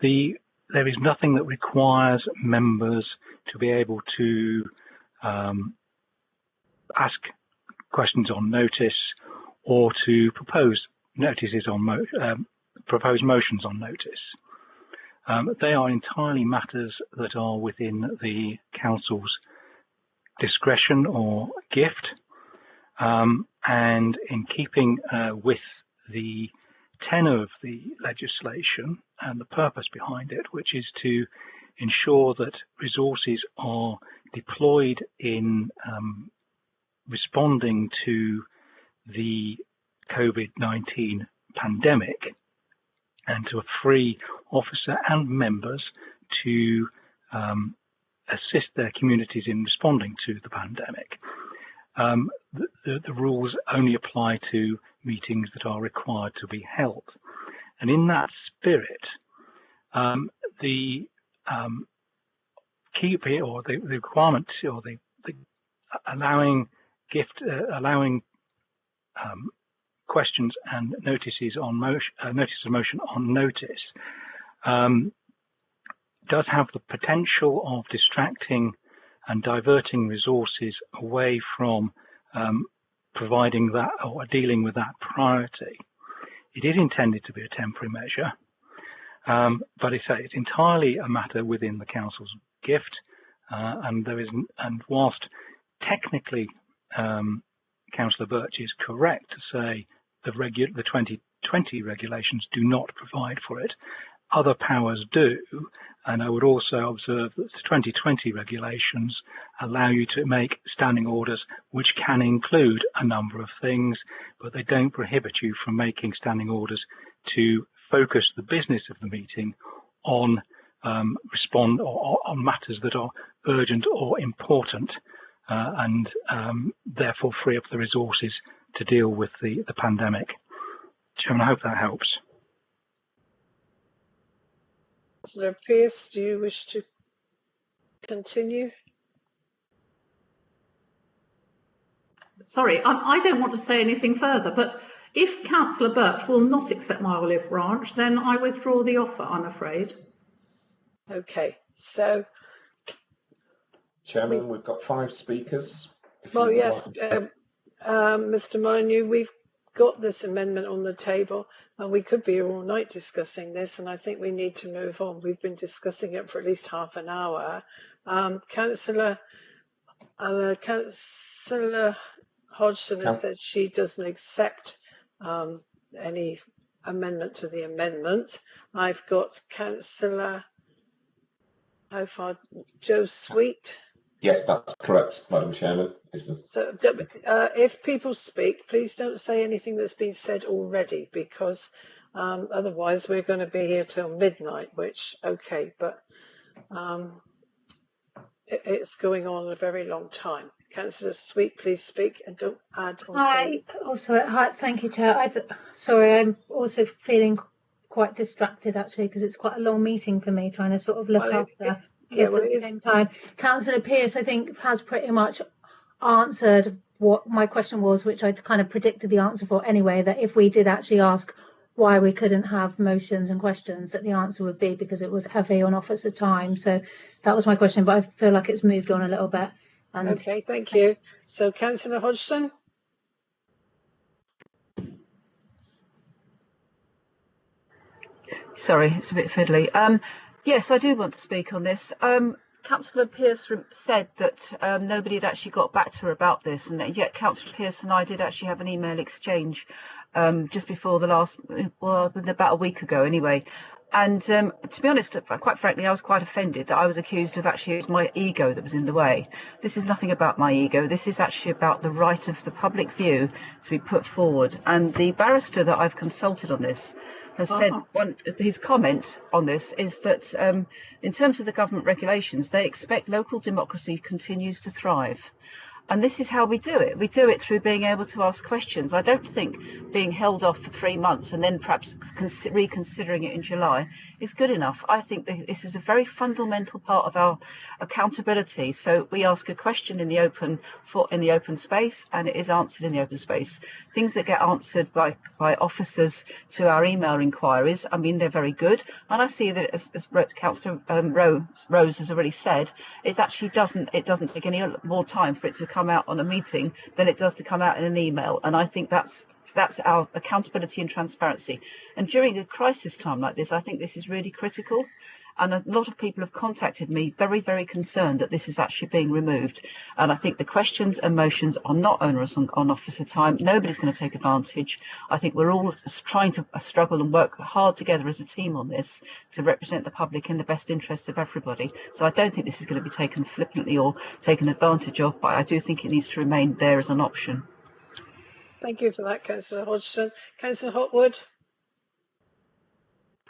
there is nothing that requires members to be able to ask questions on notice or to propose notices on propose motions on notice. They are entirely matters that are within the council's discretion or gift, and in keeping with the tenor of the legislation and the purpose behind it, which is to ensure that resources are deployed in responding to the COVID-19 pandemic, and to free officer and members to assist their communities in responding to the pandemic. The rules only apply to meetings that are required to be held. And in that spirit, the key or the requirement or the allowing questions and notices on motion, notice of motion on notice, does have the potential of distracting and diverting resources away from providing that or dealing with that priority. It is intended to be a temporary measure, but it's entirely a matter within the council's gift, and whilst technically Councillor Birch is correct to say the 2020 regulations do not provide for it, other powers do, and I would also observe that the 2020 regulations allow you to make standing orders which can include a number of things, but they don't prohibit you from making standing orders to focus the business of the meeting on respond or on matters that are urgent or important, and therefore free up the resources to deal with the pandemic. Chairman, I hope that helps. Councillor Pearce, do you wish to continue? Sorry, I don't want to say anything further, but if Councillor Birch will not accept my olive branch, then I withdraw the offer, I'm afraid. Okay, so... Chairman, we've got 5 speakers. Well, yes, Mr. Molyneux, we've got this amendment on the table, and we could be here all night discussing this, and I think we need to move on. We've been discussing it for at least half an hour. Councillor Hodgson has said she doesn't accept any amendment to the amendment. I've got Councillor, how far, Joe Sweet. Yes, that's correct, Madam Chairman. So if people speak, please don't say anything that's been said already, because otherwise we're going to be here till midnight, which, okay, but it's going on a very long time. Councillor Sweet, please speak and don't add or say. Hi, thank you, Chair. Sorry, I'm also feeling quite distracted actually, because it's quite a long meeting for me, trying to sort of look after kids at the same time. Councillor Pearce, I think, has pretty much answered what my question was, which I'd kind of predicted the answer for anyway, that if we did actually ask why we couldn't have motions and questions, that the answer would be because it was heavy on officer time. So that was my question, but I feel like it's moved on a little bit. Okay, thank you. So Councillor Hodgson. Sorry, it's a bit fiddly. Yes, I do want to speak on this. Councillor Pearce said that nobody had actually got back to her about this, and yet Councillor Pearce and I did actually have an email exchange just before about a week ago anyway. And to be honest, quite frankly, I was quite offended that I was accused of actually it was my ego that was in the way. This is nothing about my ego. This is actually about the right of the public view to be put forward. And the barrister that I've consulted on this has said his comment on this is that in terms of the government regulations, they expect local democracy continues to thrive. And this is how we do it. We do it through being able to ask questions. I don't think being held off for 3 months and then perhaps reconsidering it in July is good enough. I think that this is a very fundamental part of our accountability. So we ask a question in the open space, and it is answered in the open space. Things that get answered by officers to our email inquiries, I mean, they're very good. And I see that as Councillor Rose has already said, it actually doesn't take any more time for it to come out on a meeting than it does to come out in an email, and I think that's our accountability and transparency. And during a crisis time like this, I think this is really critical, and a lot of people have contacted me very, very concerned that this is actually being removed. And I think the questions and motions are not onerous on officer time. Nobody's going to take advantage. I think we're all trying to struggle and work hard together as a team on this to represent the public in the best interests of everybody. So I don't think this is going to be taken flippantly or taken advantage of, but I do think it needs to remain there as an option. Thank you for that, Councillor Hodgson. Councillor Hotwood.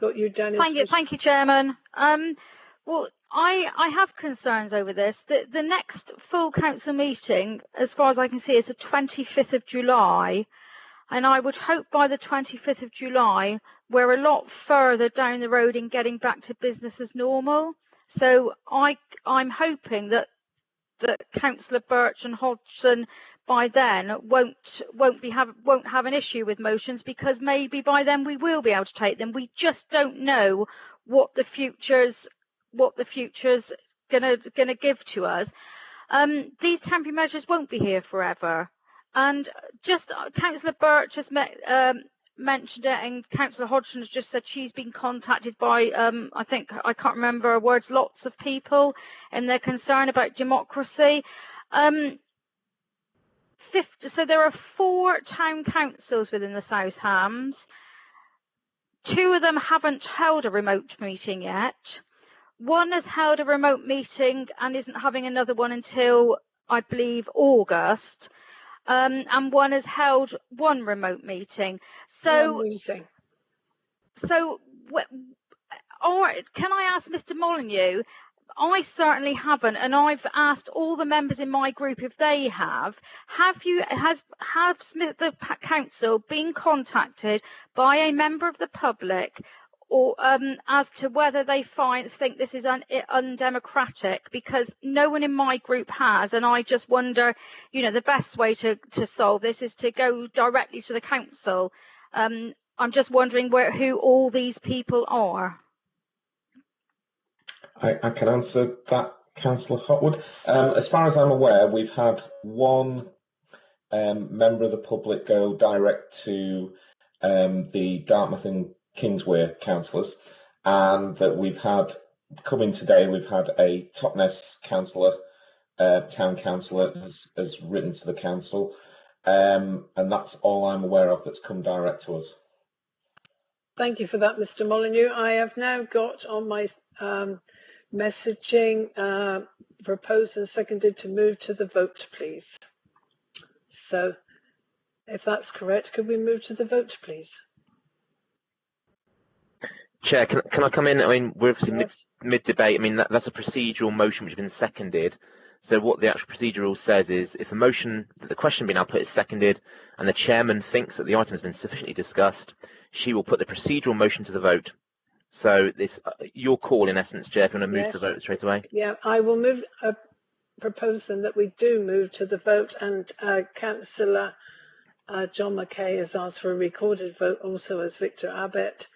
Got you, Dennis. Thank you, Chairman. Well, I have concerns over this. The next full council meeting, as far as I can see, is the 25th of July. And I would hope by the 25th of July, we're a lot further down the road in getting back to business as normal. So I'm hoping that Councillor Birch and Hodgson by then won't have an issue with motions, because maybe by then we will be able to take them. We just don't know what the future's gonna give to us. These temporary measures won't be here forever, and just Councillor Birch has mentioned it, and Councillor Hodgson has just said she's been contacted by I can't remember her words, lots of people, and they're concerned about democracy. So there are 4 town councils within the South Hams. 2 of them haven't held a remote meeting yet. 1 has held a remote meeting and isn't having another one until, I believe, August. And 1 has held 1 remote meeting. So can I ask Mr. Molyneux? I certainly haven't, and I've asked all the members in my group if they have. Has the council been contacted by a member of the public, or as to whether they think this is undemocratic? Because no one in my group has, and I just wonder, the best way to solve this is to go directly to the council. I'm just wondering who all these people are. I can answer that, Councillor Hotwood. As far as I'm aware, we've had 1 member of the public go direct to the Dartmouth and Kingswear councillors, and that we've had a Totnes councillor, town councillor, has written to the council. and that's all I'm aware of that's come direct to us. Thank you for that, Mr. Molyneux. I have now got on my messaging proposed and seconded to move to the vote, please. So if that's correct, could we move to the vote, please? Chair, can I come in? I mean, we're obviously Yes. mid-debate. I mean, that's a procedural motion which has been seconded. So what the actual procedural says is if a motion that the question being now put is seconded and the chairman thinks that the item has been sufficiently discussed, she will put the procedural motion to the vote. So it's your call, in essence, Chair, if you want to move to the vote straight away. Yeah, I will move, propose then that we do move to the vote, and Councillor John McKay has asked for a recorded vote also as Victor Abbott.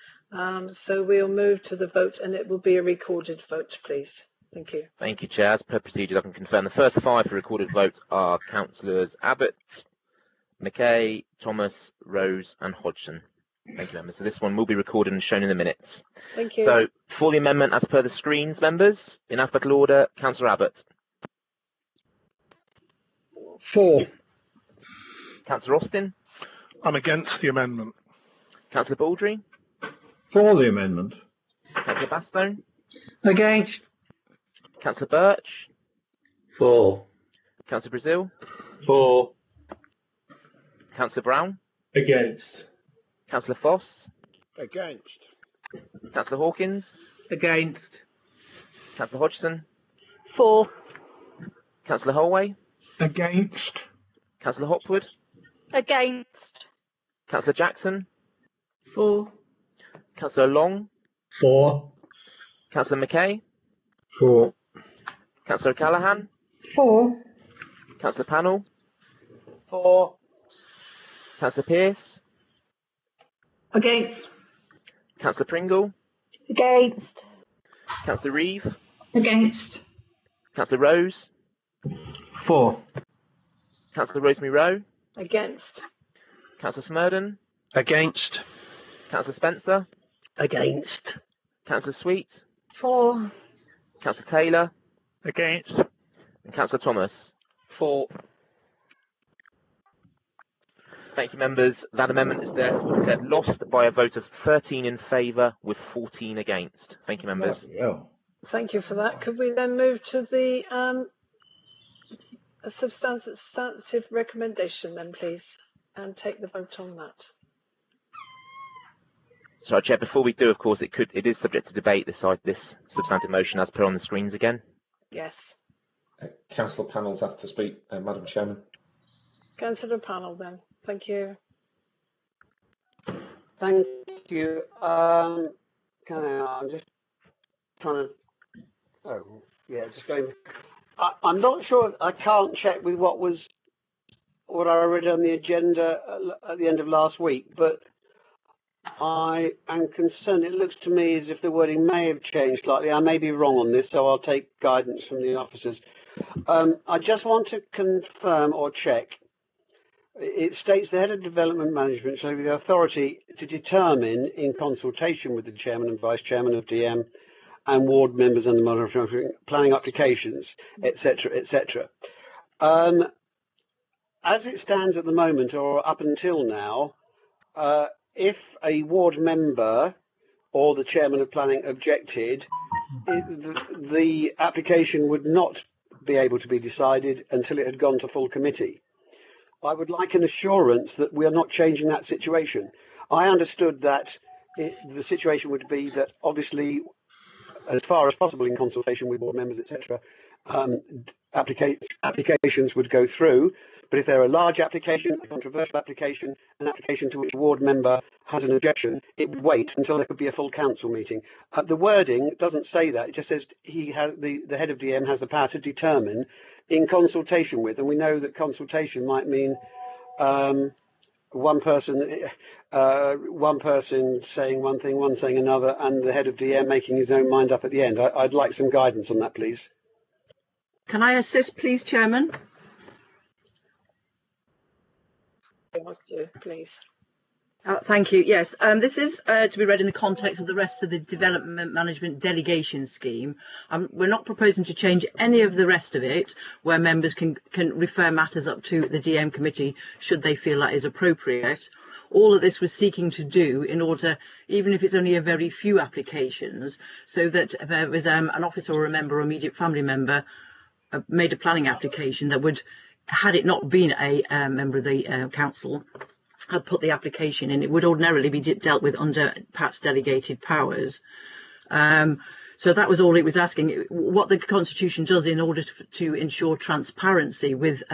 So we'll move to the vote and it will be a recorded vote, please. Thank you. Thank you, Chair. As per procedures, I can confirm the first 5 for recorded votes are Councillors Abbott, McKay, Thomas, Rose and Hodgson. Thank you, members. So this one will be recorded and shown in the minutes. Thank you. So for the amendment as per the screens, members, in alphabetical order, Councillor Abbott. For. Councillor Austin. I'm against the amendment. Councillor Baldry. For the amendment. Councillor Bastone. Against. Councillor Birch. For. Councillor Brazil. For. Councillor Brown. Against. Councillor Foss. Against. Councillor Hawkins. Against. Councillor Hodgson. For. Councillor Holway. Against. Councillor Hopwood. Against. Councillor Jackson. For. Councillor Long. For. Councillor McKay. For. Councillor Callahan. For. Councillor Pannell. For. Councillor Pearce. Against. Councillor Pringle. Against. Councillor Reeve. Against. Councillor Rose. For. Councillor Rosemary Rowe. Against. Councillor Smurden. Against. Councillor Spencer. Against. Councillor Sweet. For. Councillor Taylor. Against. And Councillor Thomas. For. Thank you, members. That amendment is therefore declared lost by a vote of 13 in favour with 14 against. Thank you, members. Yeah. Thank you for that. Could we then move to the substantive recommendation then, please, and take the vote on that? Sorry, Chair, before we do, of course, it is subject to debate, this substantive motion as per on the screens again. Yes. Councillor Pannell's asked to speak, Madam Chairman. Councillor Pannell then. Thank you. Thank you. I'm just trying to. Oh, yeah, just going. I'm not sure. I can't check with what I read on the agenda at the end of last week, but I am concerned. It looks to me as if the wording may have changed slightly. I may be wrong on this, so I'll take guidance from the officers. I just want to confirm or check. It states the head of development management shall have the authority to determine, in consultation with the chairman and vice chairman of DM and ward members and the monitoring planning applications, etc., etc. As it stands at the moment, or up until now, if a ward member or the chairman of planning objected, the application would not be able to be decided until it had gone to full committee. I would like an assurance that we are not changing that situation. I understood that the situation would be that obviously, as far as possible in consultation with board members, etc., applications would go through. But if they're a large application, a controversial application, an application to which a ward member has an objection, it would wait until there could be a full council meeting. The wording doesn't say that. It just says the head of DM has the power to determine in consultation with, and we know that consultation might mean one person saying one thing, one saying another, and the head of DM making his own mind up at the end. I'd like some guidance on that, please. Can I assist, please, Chairman? Please. Thank you. Yes, this is to be read in the context of the rest of the development management delegation scheme. We're not proposing to change any of the rest of it, where members can refer matters up to the DM committee should they feel that is appropriate. All of this was seeking to do in order, even if it's only a very few applications, so that if there was an officer or a member or immediate family member made a planning application that would, had it not been a member of the council, had put the application in, it would ordinarily be dealt with under Pat's delegated powers. So that was all it was asking. What the Constitution does in order to ensure transparency with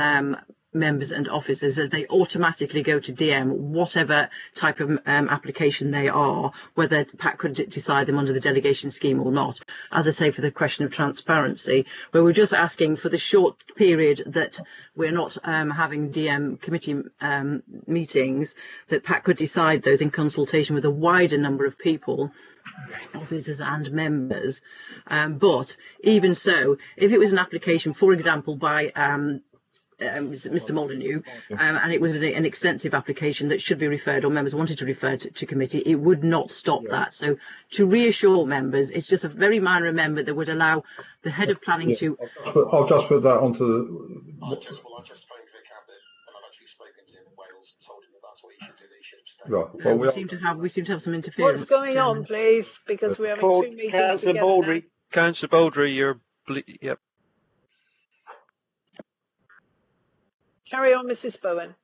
members and officers, as they automatically go to DM, whatever type of application they are, whether Pat could decide them under the delegation scheme or not. As I say, for the question of transparency, where we're just asking for the short period that we're not having DM committee meetings, that Pat could decide those in consultation with a wider number of people, officers and members. But even so, if it was an application, for example, by Mr. Molyneux, and it was an extensive application that should be referred, or members wanted to refer to committee, it would not stop that. So to reassure members, it's just a very minor amendment that would allow the head of planning to... I'll just put that onto the... I'll just phone Vic Abbott, and I've actually spoken to him in Wales and told him that that's what he should do, that he should abstain. Right. Well, we seem to have some interference. What's going on, please? Because we're having two meetings Councillor together Baldry. now. Councillor Baldry, you're... Yep. Carry on, Mrs. Bowen.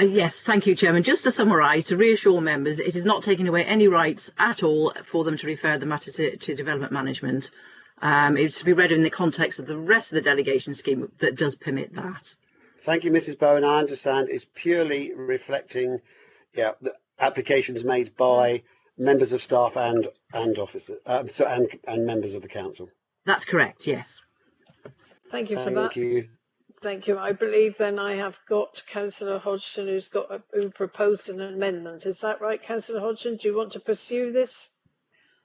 Yes, thank you, Chairman. Just to summarise, to reassure members, it is not taking away any rights at all for them to refer the matter to development management. It's to be read in the context of the rest of the delegation scheme that does permit that. Thank you, Mrs. Bowen. I understand it's purely reflecting, the applications made by members of staff and officers, and members of the council. That's correct. Yes. Thank you for that. Thank you. Thank you. I believe then I have got Councillor Hodgson who proposed an amendment. Is that right, Councillor Hodgson? Do you want to pursue this?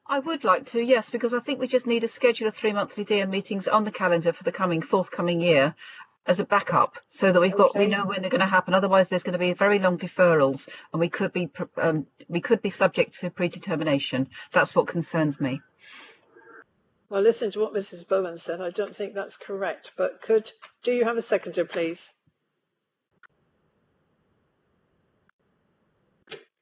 I would like to, yes, because I think we just need a schedule of 3 monthly DM meetings on the calendar for the forthcoming year as a backup, so that we know when they're going to happen. Otherwise, there's going to be very long deferrals, and we could be subject to predetermination. That's what concerns me. Well, listen to what Mrs. Bowen said. I don't think that's correct, but do you have a seconder, please?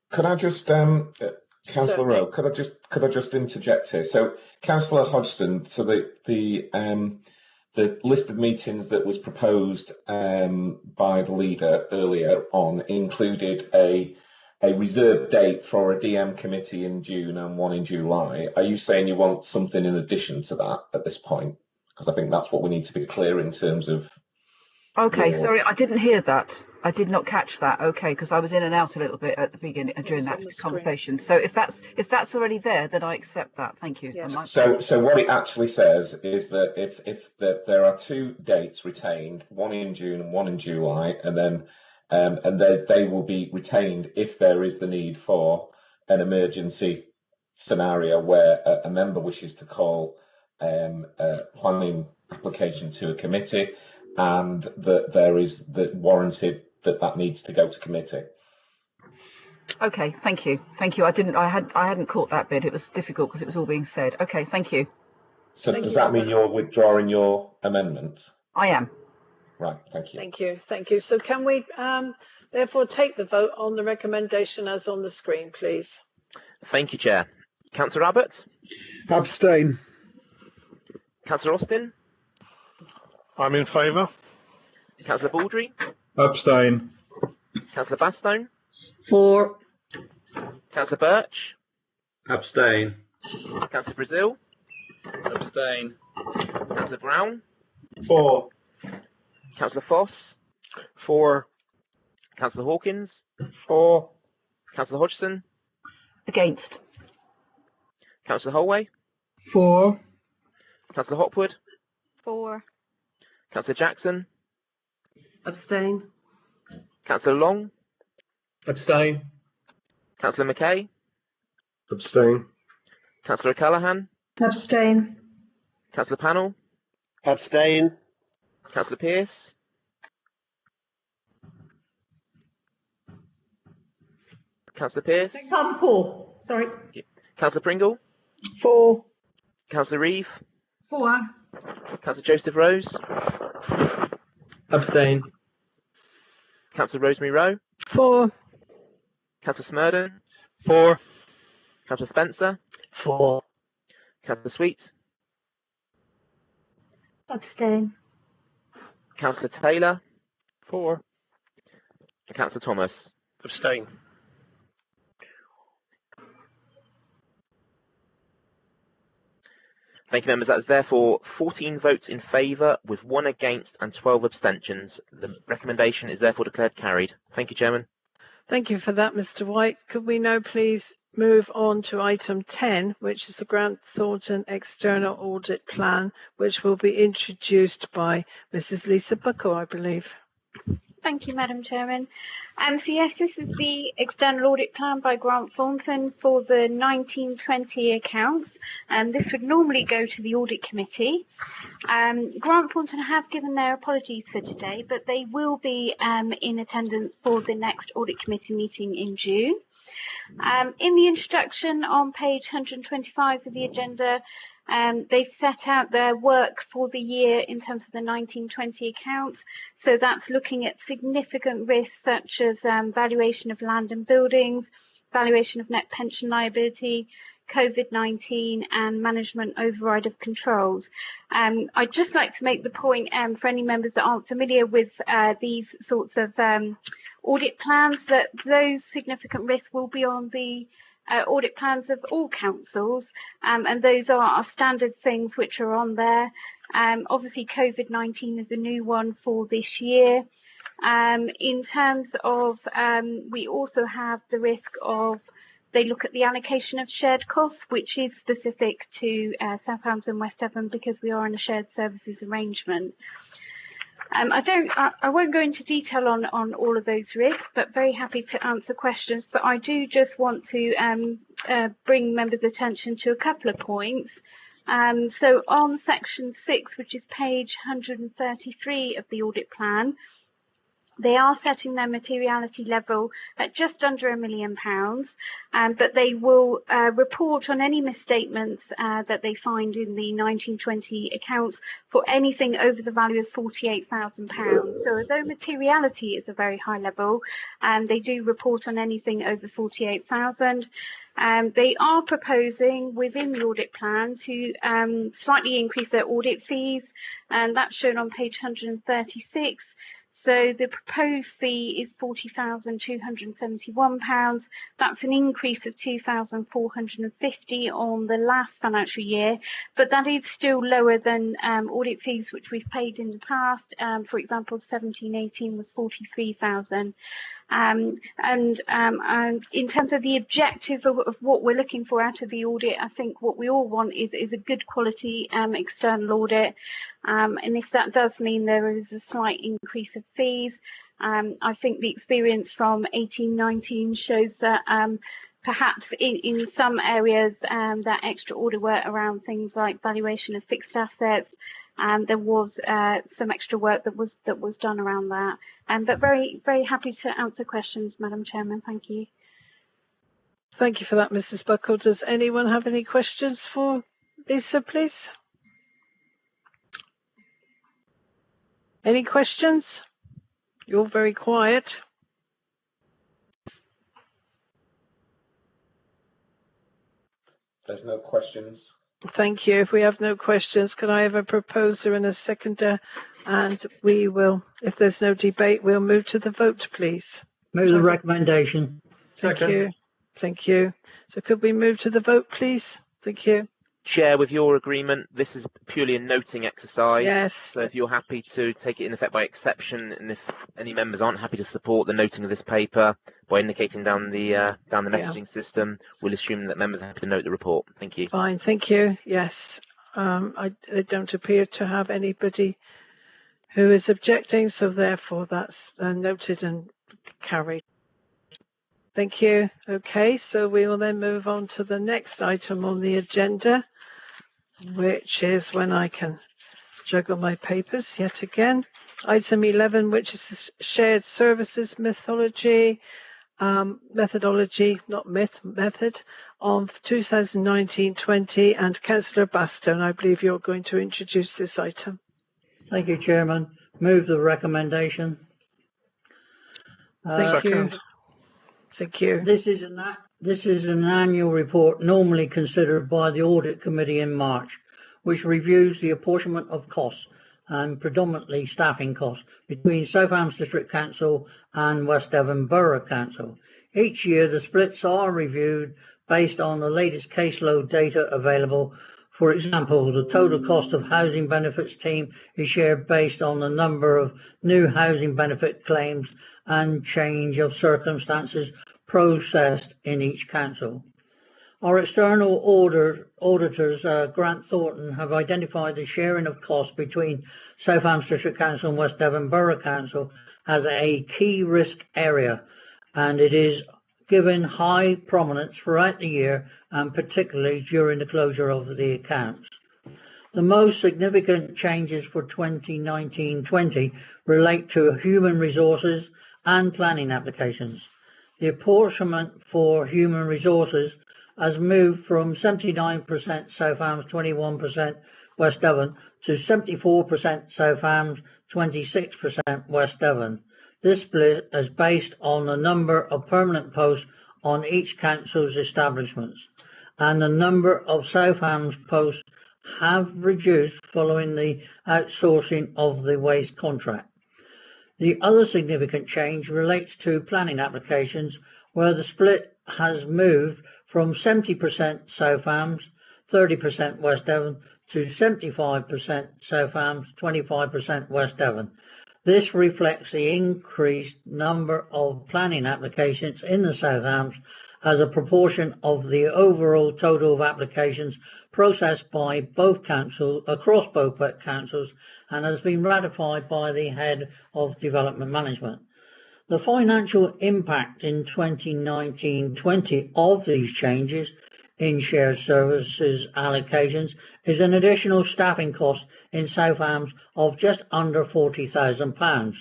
Could I just, Councillor Rowe, could I just interject here? So, Councillor Hodgson, so the list of meetings that was proposed by the leader earlier on included a reserved date for a DM committee in June and one in July. Are you saying you want something in addition to that at this point? Because I think that's what we need to be clear in terms of... Okay, sorry, I didn't hear that. I did not catch that. Okay, because I was in and out a little bit at the beginning during that conversation. So if that's already there, then I accept that. Thank you. Yes. So what it actually says is that if there are 2 dates retained, one in June and one in July, and then and they will be retained if there is the need for an emergency scenario where a member wishes to call a planning application to a committee, and that there is warranted that needs to go to committee. Okay, thank you. I hadn't caught that bit. It was difficult because it was all being said. Okay, thank you. So does that mean you're withdrawing your amendment? I am. Right, thank you. Thank you. So can we therefore take the vote on the recommendation as on the screen, please? Thank you, Chair. Councillor Abbott? Abstain. Councillor Austin? I'm in favour. Councillor Baldry? Abstain. Councillor Bastone? For. Councillor Birch? Abstain. Councillor Brazil? Abstain. Councillor Brown? For. Councillor Foss? For. Councillor Hawkins? For. Councillor Hodgson? Against. Councillor Holway? For. Councillor Hopwood? For. Councillor Jackson? Abstain. Councillor Long? Abstain. Councillor McKay? Abstain. Councillor O'Callaghan? Abstain. Councillor Pannell? Abstain. Councillor Pearce? Councillor Pearce. Four. Sorry. Councillor Pringle. 4. Councillor Reeve. 4. Councillor Joseph Rose. Abstain. Councillor Rosemary Rowe. 4. Councillor Smurden. 4. Councillor Spencer. 4. Councillor Sweet. Abstain. Councillor Taylor. 4. And Councillor Thomas. Abstain. Thank you, members. That is therefore 14 votes in favour with 1 against and 12 abstentions. The recommendation is therefore declared carried. Thank you, Chairman. Thank you for that, Mr. White. Could we now please move on to item 10, which is the Grant Thornton External Audit Plan, which will be introduced by Mrs. Lisa Buckle, I believe. Thank you, Madam Chairman. So yes, this is the external audit plan by Grant Thornton for the 1920 accounts. This would normally go to the Audit Committee. Grant Thornton have given their apologies for today, but they will be in attendance for the next Audit Committee meeting in June. In the introduction on page 125 of the agenda, they've set out their work for the year in terms of the 1920 accounts. So that's looking at significant risks such as valuation of land and buildings, valuation of net pension liability, COVID-19 and management override of controls. I'd just like to make the point for any members that aren't familiar with these sorts of audit plans, that those significant risks will be on the audit plans of all councils, and those are our standard things which are on there. Obviously COVID-19 is a new one for this year. In terms of, we also have the risk of, they look at the allocation of shared costs, which is specific to Southampton, West Devon, because we are in a shared services arrangement. I won't go into detail on all of those risks, but very happy to answer questions. But I do just want to bring members' attention to a couple of points. So on section 6, which is page 133 of the audit plan, they are setting their materiality level at just under £1 million, but they will report on any misstatements that they find in the 1920 accounts for anything over the value of £48,000. So although materiality is a very high level, they do report on anything over £48,000. They are proposing within the audit plan to slightly increase their audit fees, and that's shown on page 136. So the proposed fee is £40,271. That's an increase of £2,450 on the last financial year, but that is still lower than audit fees which we've paid in the past. For example, 17-18 was £43,000. And in terms of the objective of what we're looking for out of the audit, I think what we all want is a good quality external audit. And if that does mean there is a slight increase of fees, I think the experience from 18-19 shows that perhaps in some areas that extra audit work around things like valuation of fixed assets, there was some extra work that was done around that. But very, very happy to answer questions, Madam Chairman. Thank you. Thank you for that, Mrs. Buckle. Does anyone have any questions for Lisa, please? Any questions? You're very quiet. There's no questions. Thank you. If we have no questions, can I have a proposer and a seconder? And we will, if there's no debate, we'll move to the vote, please. Move the recommendation. Thank you. Thank you. So could we move to the vote, please? Thank you. Chair, with your agreement, this is purely a noting exercise. Yes. So if you're happy to take it in effect by exception, and if any members aren't happy to support the noting of this paper by indicating down the messaging system, we'll assume that members are happy to note the report. Thank you. Fine. Thank you. Yes. I don't appear to have anybody who is objecting, so therefore that's noted and carried. Thank you. Okay, so we will then move on to the next item on the agenda, which is when I can juggle my papers yet again. Item 11, which is shared services methodology. methodology, not method, of 2019-20, and Councillor Baston, I believe you're going to introduce this item. Thank you, Chairman. Move the recommendation. Thank you. Thank you. This is an annual report normally considered by the Audit Committee in March, which reviews the apportionment of costs and predominantly staffing costs between South Hams District Council and West Devon Borough Council. Each year the splits are reviewed based on the latest caseload data available. For example, the total cost of housing benefits team is shared based on the number of new housing benefit claims and change of circumstances processed in each council. Our external auditors, Grant Thornton, have identified the sharing of costs between South Hams District Council and West Devon Borough Council as a key risk area, and it is given high prominence throughout the year and particularly during the closure of the accounts. The most significant changes for 2019-20 relate to human resources and planning applications. The apportionment for human resources has moved from 79% South Hams, 21% West Devon to 74% South Hams, 26% West Devon. This split is based on the number of permanent posts on each council's establishments, and the number of South Hams posts have reduced following the outsourcing of the waste contract. The other significant change relates to planning applications, where the split has moved from 70% South Hams, 30% West Devon to 75% South Hams, 25% West Devon. This reflects the increased number of planning applications in the South Hams as a proportion of the overall total of applications processed by both councils, across both councils, and has been ratified by the Head of Development Management. The financial impact in 2019-20 of these changes in shared services allocations is an additional staffing cost in South Hams of just under £40,000.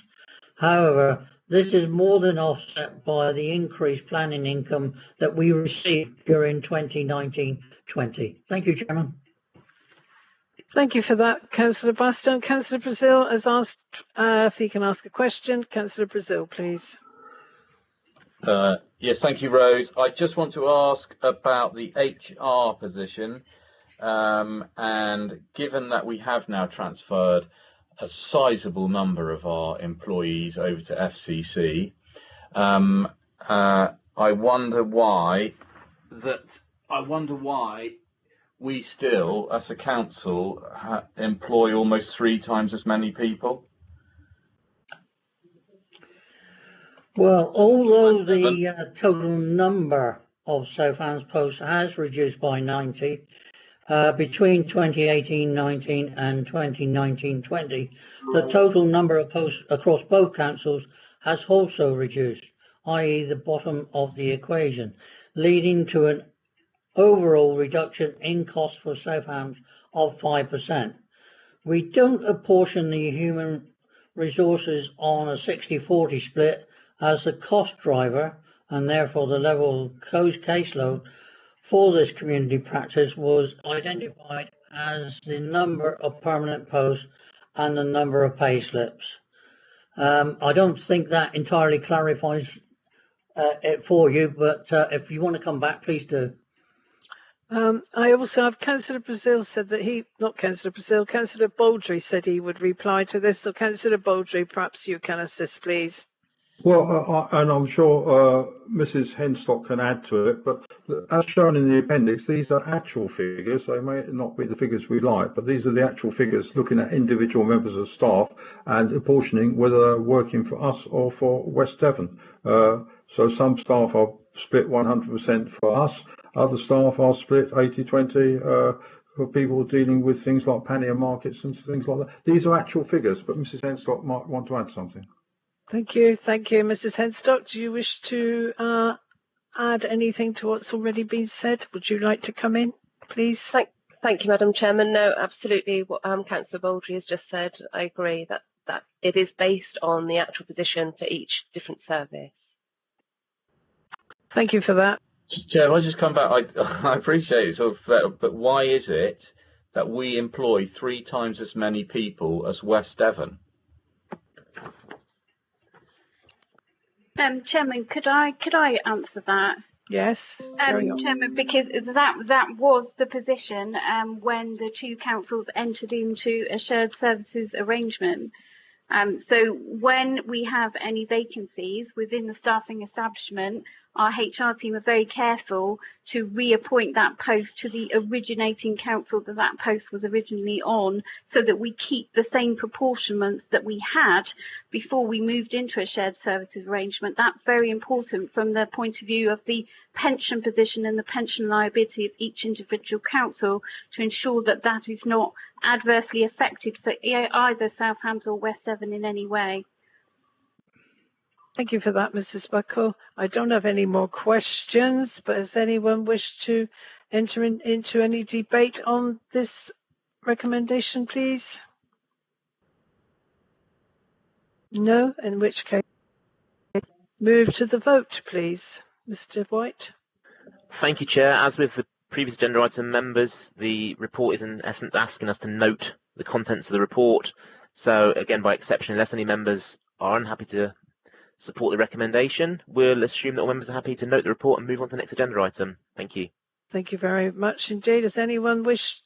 However, this is more than offset by the increased planning income that we received during 2019-20. Thank you, Chairman. Thank you for that, Councillor Baston. Councillor Brazil has asked if he can ask a question. Councillor Brazil, please. Yes, thank you, Rose. I just want to ask about the HR position, and given that we have now transferred a sizable number of our employees over to FCC, I wonder why we still, as a council, employ almost 3 times as many people. Well, although the total number of South Hams posts has reduced by 90 between 2018-19 and 2019-20, the total number of posts across both councils has also reduced, i.e. the bottom of the equation, leading to an overall reduction in cost for South Hams of 5%. We don't apportion the human resources on a 60-40 split as the cost driver, and therefore the level of caseload for this community practice was identified as the number of permanent posts and the number of pay slips. I don't think that entirely clarifies it for you, but if you want to come back, please do. I also have Councillor Brazil said that Councillor Baldry said he would reply to this. So Councillor Baldry, perhaps you can assist, please. Well, and I'm sure Mrs. Henstock can add to it, but as shown in the appendix, these are actual figures. They may not be the figures we like, but these are the actual figures looking at individual members of staff and apportioning whether they're working for us or for West Devon. So some staff are split 100% for us, other staff are split 80-20 for people dealing with things like pannier markets and things like that. These are actual figures, but Mrs. Henstock might want to add something. Thank you. Thank you, Mrs. Henstock. Do you wish to add anything to what's already been said? Would you like to come in, please? Thank you, Madam Chairman. No, absolutely. What Councillor Baldry has just said, I agree that it is based on the actual position for each different service. Thank you for that. Chair, if I just come back, I appreciate it, but why is it that we employ 3 times as many people as West Devon? Chairman, could I answer that? Yes, carry on. Chairman, because that was the position when the 2 councils entered into a shared services arrangement. So when we have any vacancies within the staffing establishment, our HR team are very careful to reappoint that post to the originating council that post was originally on, so that we keep the same proportionments that we had before we moved into a shared services arrangement. That's very important from the point of view of the pension position and the pension liability of each individual council, to ensure that that is not adversely affected for either South Hams or West Devon in any way. Thank you for that, Mrs. Buckle. I don't have any more questions, but does anyone wish to enter into any debate on this recommendation, please? No, in which case, move to the vote, please. Mr. White. Thank you, Chair. As with the previous agenda item, members, the report is in essence asking us to note the contents of the report. So again, by exception, unless any members are unhappy to support the recommendation, we'll assume that all members are happy to note the report and move on to the next agenda item. Thank you. Thank you very much indeed. Does anyone wish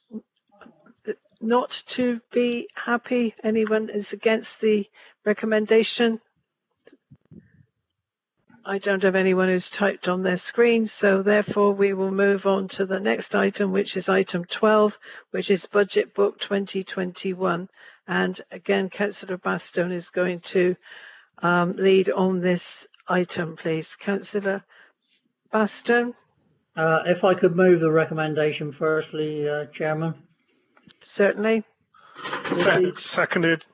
not to be happy? Anyone is against the recommendation? I don't have anyone who's typed on their screen, so therefore we will move on to the next item, which is item 12, which is Budget Book 2021. And again, Councillor Bastone is going to lead on this item, please. Councillor Bastone. If I could move the recommendation firstly, Chairman. Certainly. Seconded.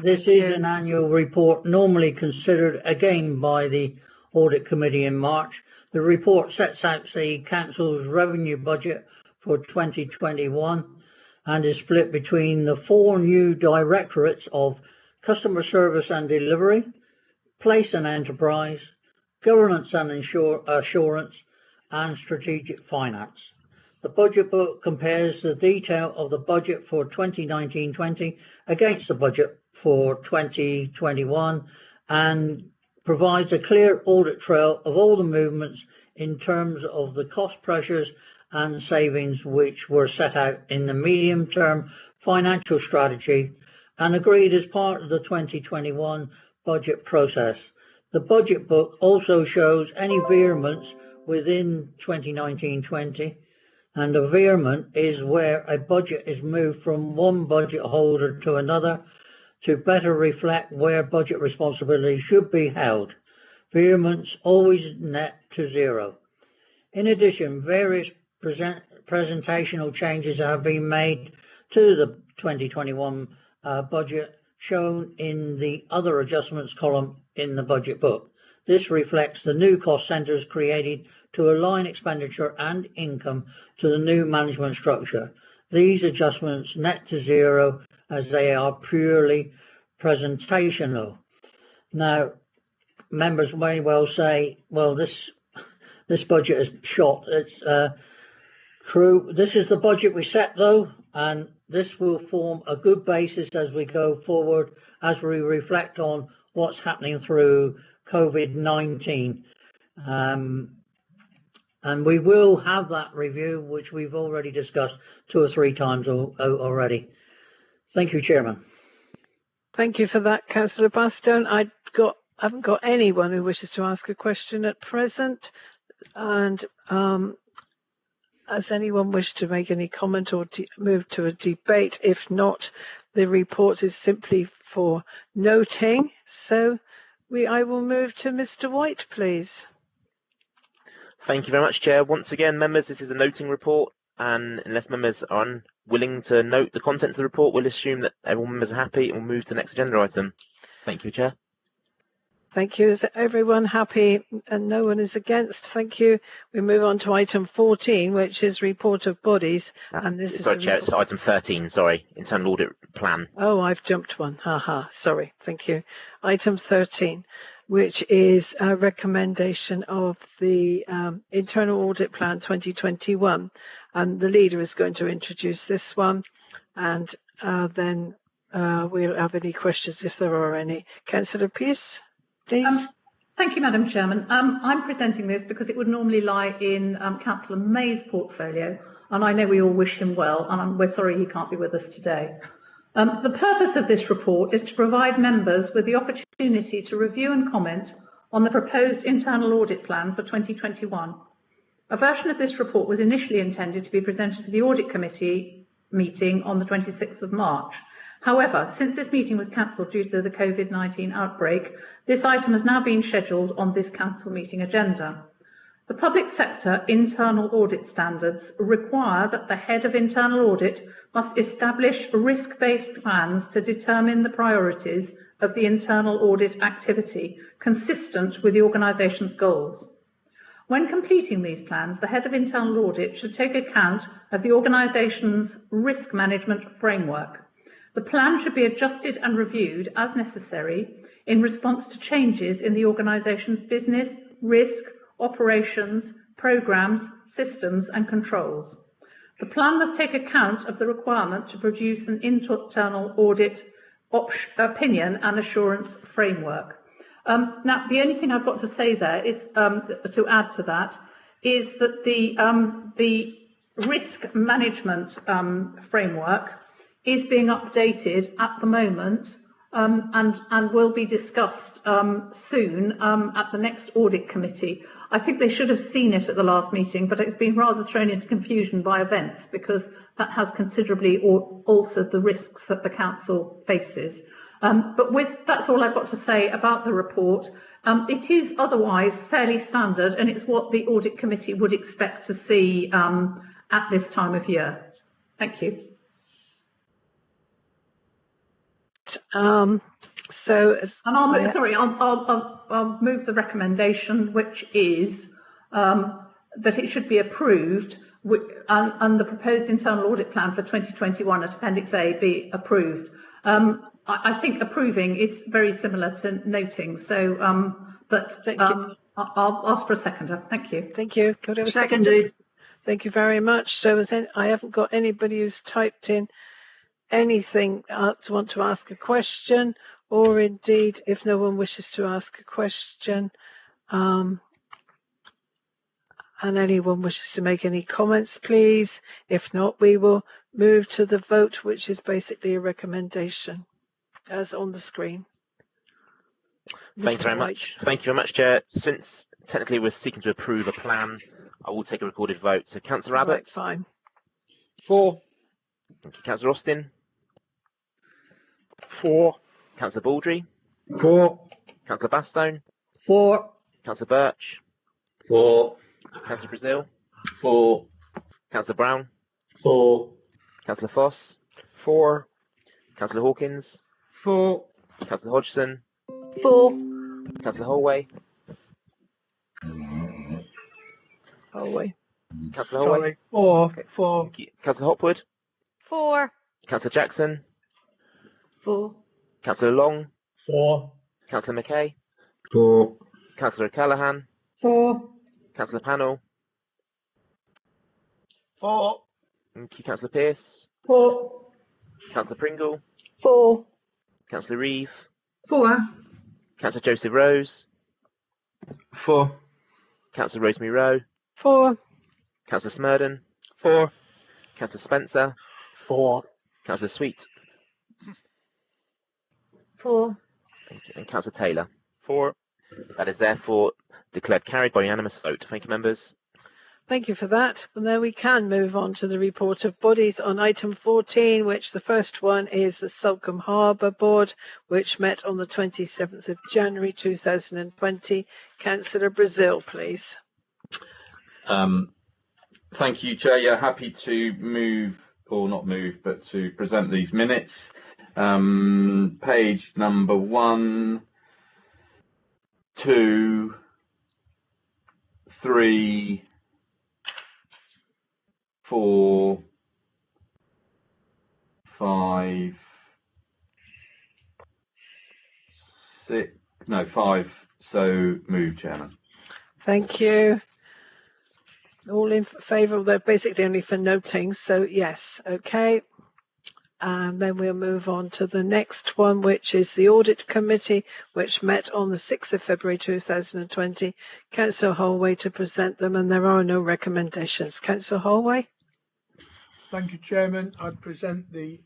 This is an annual report normally considered again by the Audit Committee in March. The report sets out the Council's revenue budget for 2021 and is split between the 4 new directorates of Customer Service and Delivery, Place and Enterprise, Governance and Assurance, and Strategic Finance. The budget book compares the detail of the budget for 2019-20 against the budget for 2021 and provides a clear audit trail of all the movements in terms of the cost pressures and savings which were set out in the medium-term financial strategy and agreed as part of the 2021 budget process. The budget book also shows any veerments within 2019-20, and a veerment is where a budget is moved from one budget holder to another to better reflect where budget responsibility should be held. Veerments always net to zero. In addition, various presentational changes have been made to the 2021 budget shown in the other adjustments column in the budget book. This reflects the new cost centres created to align expenditure and income to the new management structure. These adjustments net to zero as they are purely presentational. Now, members may well say, well, this budget is shot. It's true. This is the budget we set, though, and this will form a good basis as we go forward, as we reflect on what's happening through COVID-19. And we will have that review, which we've already discussed 2 or 3 times already. Thank you, Chairman. Thank you for that, Councillor Bastone. I haven't got anyone who wishes to ask a question at present. And has anyone wished to make any comment or move to a debate? If not, the report is simply for noting. So I will move to Mr. White, please. Thank you very much, Chair. Once again, members, this is a noting report, and unless members are unwilling to note the contents of the report, we'll assume that everyone members are happy and we'll move to the next agenda item. Thank you, Chair. Thank you. Is everyone happy and no one is against? Thank you. We move on to item 14, which is report of bodies. And this is Chair, item 13, sorry, internal audit plan. Oh, I've jumped one. Sorry. Thank you. Item 13. which is a recommendation of the Internal Audit Plan 2021. And the leader is going to introduce this one, and then we'll have any questions if there are any. Councillor Pearce, please. Thank you, Madam Chairman. I'm presenting this because it would normally lie in Councillor May's portfolio, and I know we all wish him well, and we're sorry he can't be with us today. The purpose of this report is to provide members with the opportunity to review and comment on the proposed internal audit plan for 2021. A version of this report was initially intended to be presented to the Audit Committee meeting on the 26th of March. However, since this meeting was cancelled due to the COVID-19 outbreak, this item has now been scheduled on this council meeting agenda. The public sector internal audit standards require that the head of internal audit must establish risk-based plans to determine the priorities of the internal audit activity consistent with the organisation's goals. When completing these plans, the head of internal audit should take account of the organisation's risk management framework. The plan should be adjusted and reviewed as necessary in response to changes in the organisation's business, risk, operations, programmes, systems and controls. The plan must take account of the requirement to produce an internal audit opinion and assurance framework. Now, the only thing I've got to say there is, to add to that, is that the risk management framework is being updated at the moment and will be discussed soon at the next Audit Committee. I think they should have seen it at the last meeting, but it's been rather thrown into confusion by events because that has considerably altered the risks that the Council faces. But that's all I've got to say about the report. It is otherwise fairly standard, and it's what the Audit Committee would expect to see at this time of year. Thank you. I'll move the recommendation, which is that it should be approved and the proposed internal audit plan for 2021 at Appendix A be approved. I think approving is very similar to noting, so I'll ask for a seconder. Thank you. Thank you. Could I have a seconder? Thank you very much. So I haven't got anybody who's typed in anything to want to ask a question, or indeed if no one wishes to ask a question and anyone wishes to make any comments, please. If not, we will move to the vote, which is basically a recommendation as on the screen. Thank you very much. Thank you very much, Chair. Since technically we're seeking to approve a plan, I will take a recorded vote. So Councillor Abbott. Right, fine. 4. Thank you. Councillor Austin. 4. Councillor Baldry. 4. Councillor Bastone. 4. Councillor Birch. 4. Councillor Brazil. 4. Councillor Brown. 4. Councillor Foss. 4. Councillor Hawkins. 4. Councillor Hodgson. 4. Councillor Holway. Holway. Councillor Holway. 4. Councillor Hopwood. 4. Councillor Jackson. 4. Councillor Long. 4. Councillor McKay. 4. Councillor O'Callaghan. 4. Councillor Pannell. 4. Thank you. Councillor Pearce. 4. Councillor Pringle. 4. Councillor Reeve. 4. Councillor Joseph Rose. 4. Councillor Rosemary Rowe. 4. Councillor Smurden. 4. Councillor Spencer. 4. Councillor Sweet. 4. Thank you. And Councillor Taylor. 4. That is therefore declared carried by unanimous vote. Thank you, members. Thank you for that. And then we can move on to the report of bodies on item 14, which the first one is the Sulcombe Harbour Board, which met on the 27th of January 2020. Councillor Brazil, please. Thank you, Chair. Yeah, happy to move, or not move, but to present these minutes. Page number 1, 2, 3, 4, 5, 6, So moved, Chairman. Thank you. All in favour? They're basically only for noting, so yes, okay. And then we'll move on to the next one, which is the Audit Committee, which met on the 6th of February 2020. Councillor Holway to present them, and there are no recommendations. Councillor Holway. Thank you, Chairman. I present the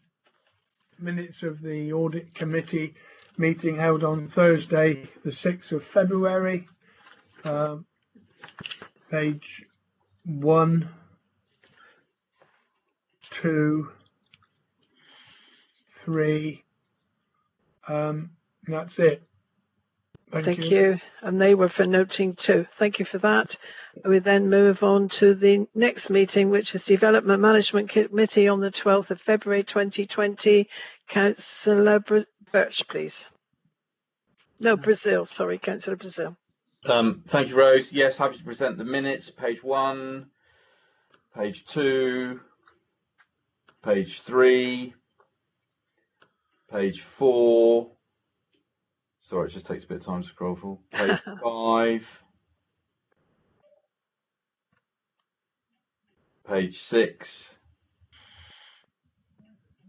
minutes of the Audit Committee meeting held on Thursday, the 6th of February. Page 1, 2, 3. That's it. Thank you. And they were for noting too. Thank you for that. We then move on to the next meeting, which is Development Management Committee on the 12th of February 2020. Councillor Birch, please. No, Brazil. Sorry, Councillor Brazil. Thank you, Rose. Yes, happy to present the minutes. Page 1, page 2, page 3, page 4. Sorry, it just takes a bit of time to scroll through. Page 5, page 6,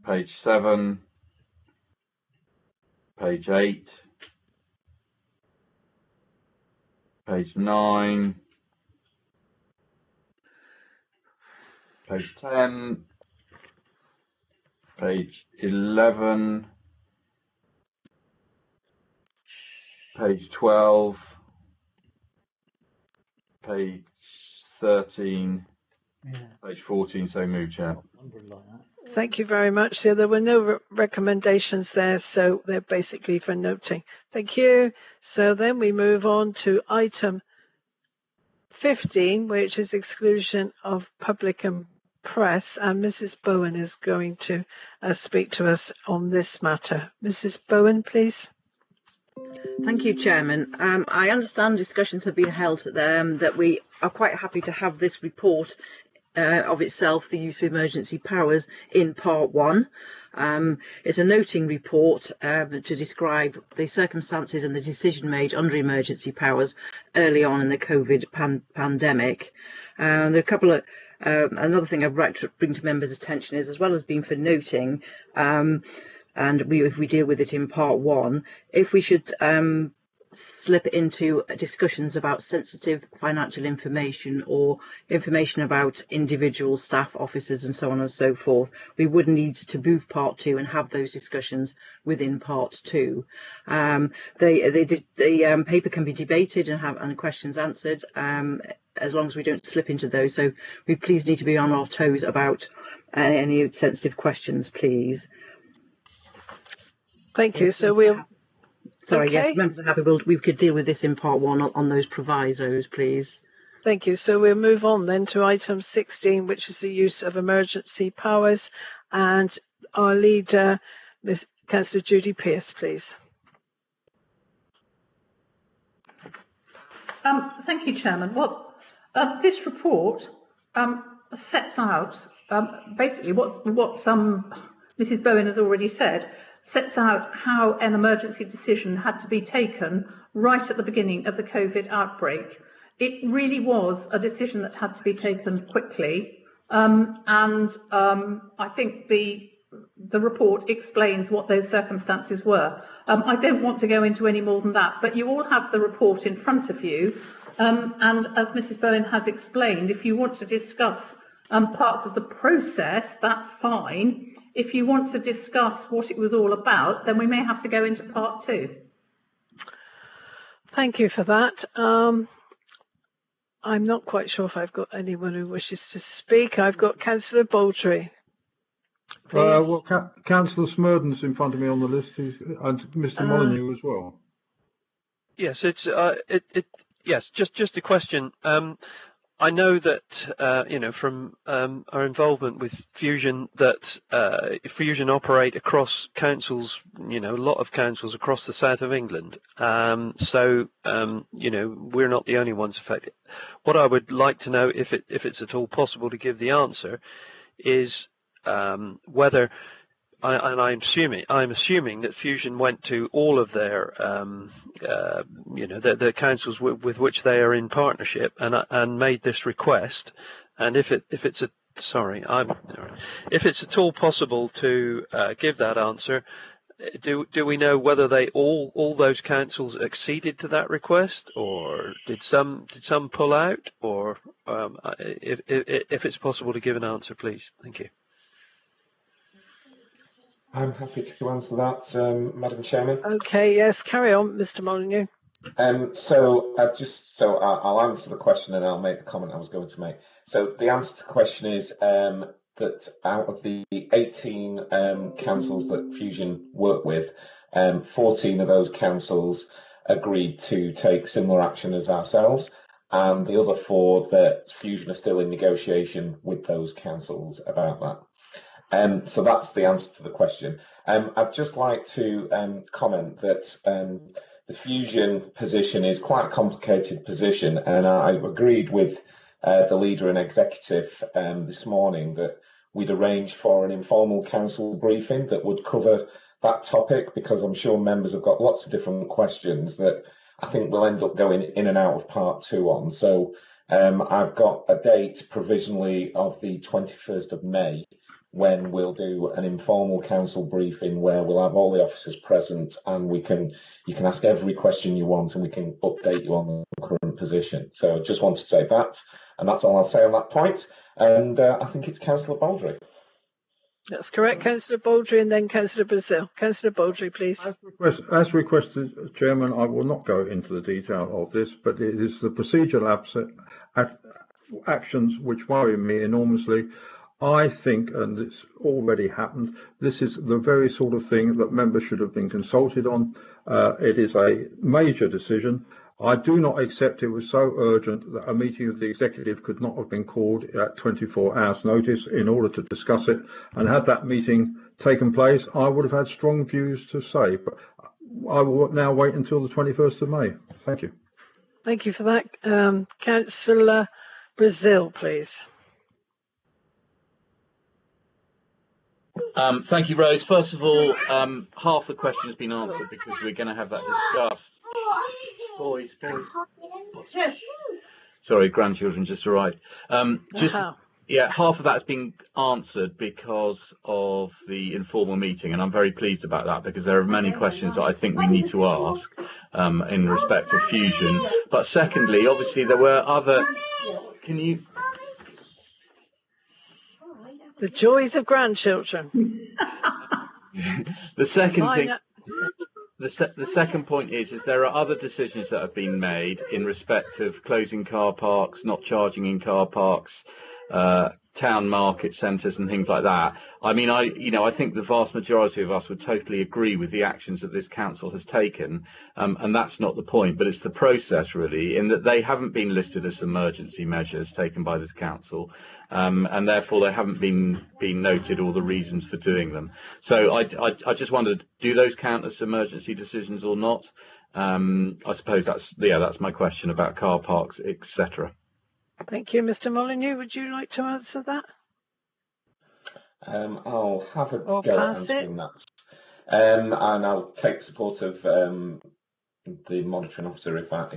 page 7, page 8, page 9, page 10, page 11, page 12, page 13, page 14, so moved, Chair. Thank you very much. So there were no recommendations there, so they're basically for noting. Thank you. So then we move on to item 15, which is exclusion of public and press, and Mrs. Bowen is going to speak to us on this matter. Mrs. Bowen, please. Thank you, Chairman. I understand discussions have been held that we are quite happy to have this report of itself, the use of emergency powers, in part 1. It's a noting report to describe the circumstances and the decision made under emergency powers early on in the COVID pandemic. There are a couple of another thing I'd like to bring to members' attention is, as well as being for noting, and if we deal with it in part 1, if we should slip into discussions about sensitive financial information or information about individual staff, officers and so on and so forth, we would need to move part 2 and have those discussions within part 2. The paper can be debated and have questions answered as long as we don't slip into those, so we please need to be on our toes about any sensitive questions, please. Thank you. So we'll Sorry, yes, members are happy. We could deal with this in part 1 on those provisos, please. Thank you. So we'll move on then to item 16, which is the use of emergency powers. And our leader, Ms. Councillor Judy Pearce, please. Thank you, Chairman. Well, this report sets out basically what Mrs. Bowen has already said, sets out how an emergency decision had to be taken right at the beginning of the COVID outbreak. It really was a decision that had to be taken quickly, and I think the report explains what those circumstances were. I don't want to go into any more than that, but you all have the report in front of you, and as Mrs. Bowen has explained, if you want to discuss parts of the process, that's fine. If you want to discuss what it was all about, then we may have to go into part 2. Thank you for that. I'm not quite sure if I've got anyone who wishes to speak. I've got Councillor Baldry. Well, Councillor Smurden's in front of me on the list, and Mr. Molyneux as well. Yes, it's yes, just a question. I know that you know, from our involvement with Fusion, that Fusion operate across councils, you know, a lot of councils across the south of England. So you know, we're not the only ones affected. What I would like to know, if it's at all possible to give the answer, is whether I'm assuming that Fusion went to all of their, the councils with which they are in partnership and made this request. And if it's at all possible to give that answer, do we know whether they all those councils acceded to that request, or did some pull out, or if it's possible to give an answer, please? Thank you. I'm happy to answer that, Madam Chairman. Okay, yes, carry on, Mr. Molyneux. I'll answer the question and I'll make the comment I was going to make. So the answer to the question is that out of the 18 councils that Fusion work with, 14 of those councils agreed to take similar action as ourselves, and the other 4 that Fusion are still in negotiation with those councils about that. So that's the answer to the question. I'd just like to comment that the Fusion position is quite a complicated position, and I agreed with the leader and executive this morning that we'd arrange for an informal council briefing that would cover that topic, because I'm sure members have got lots of different questions that I think we'll end up going in and out of part 2 on. So I've got a date provisionally of the 21st of May when we'll do an informal council briefing where we'll have all the officers present, and you can ask every question you want and we can update you on the current position. So I just want to say that, and that's all I'll say on that point. And I think it's Councillor Baldry. That's correct, Councillor Baldry, and then Councillor Brazil. Councillor Baldry, please. As requested, Chairman, I will not go into the detail of this, but it is the procedural actions which worry me enormously. I think, and it's already happened, this is the very sort of thing that members should have been consulted on. It is a major decision. I do not accept it was so urgent that a meeting of the executive could not have been called at 24 hours notice in order to discuss it. And had that meeting taken place, I would have had strong views to say, but I will now wait until the 21st of May. Thank you. Thank you for that. Councillor Brazil, please. Thank you, Rose. First of all, half the question has been answered because we're going to have that discussed. Boys. Sorry, grandchildren just arrived. Half of that has been answered because of the informal meeting, and I'm very pleased about that because there are many questions that I think we need to ask in respect of Fusion. But secondly, obviously, there were other. Can you? The joys of grandchildren. The second thing. The second point is there are other decisions that have been made in respect of closing car parks, not charging in car parks, town market centres and things like that. I mean, I think the vast majority of us would totally agree with the actions that this council has taken, and that's not the point, but it's the process really, in that they haven't been listed as emergency measures taken by this council, and therefore they haven't been noted all the reasons for doing them. So I just wondered, do those count as emergency decisions or not? I suppose that's my question about car parks, etc. Thank you, Mr. Molyneux. Would you like to answer that? I'll have a or go at pass answering it. that. And I'll take support of the monitoring officer if I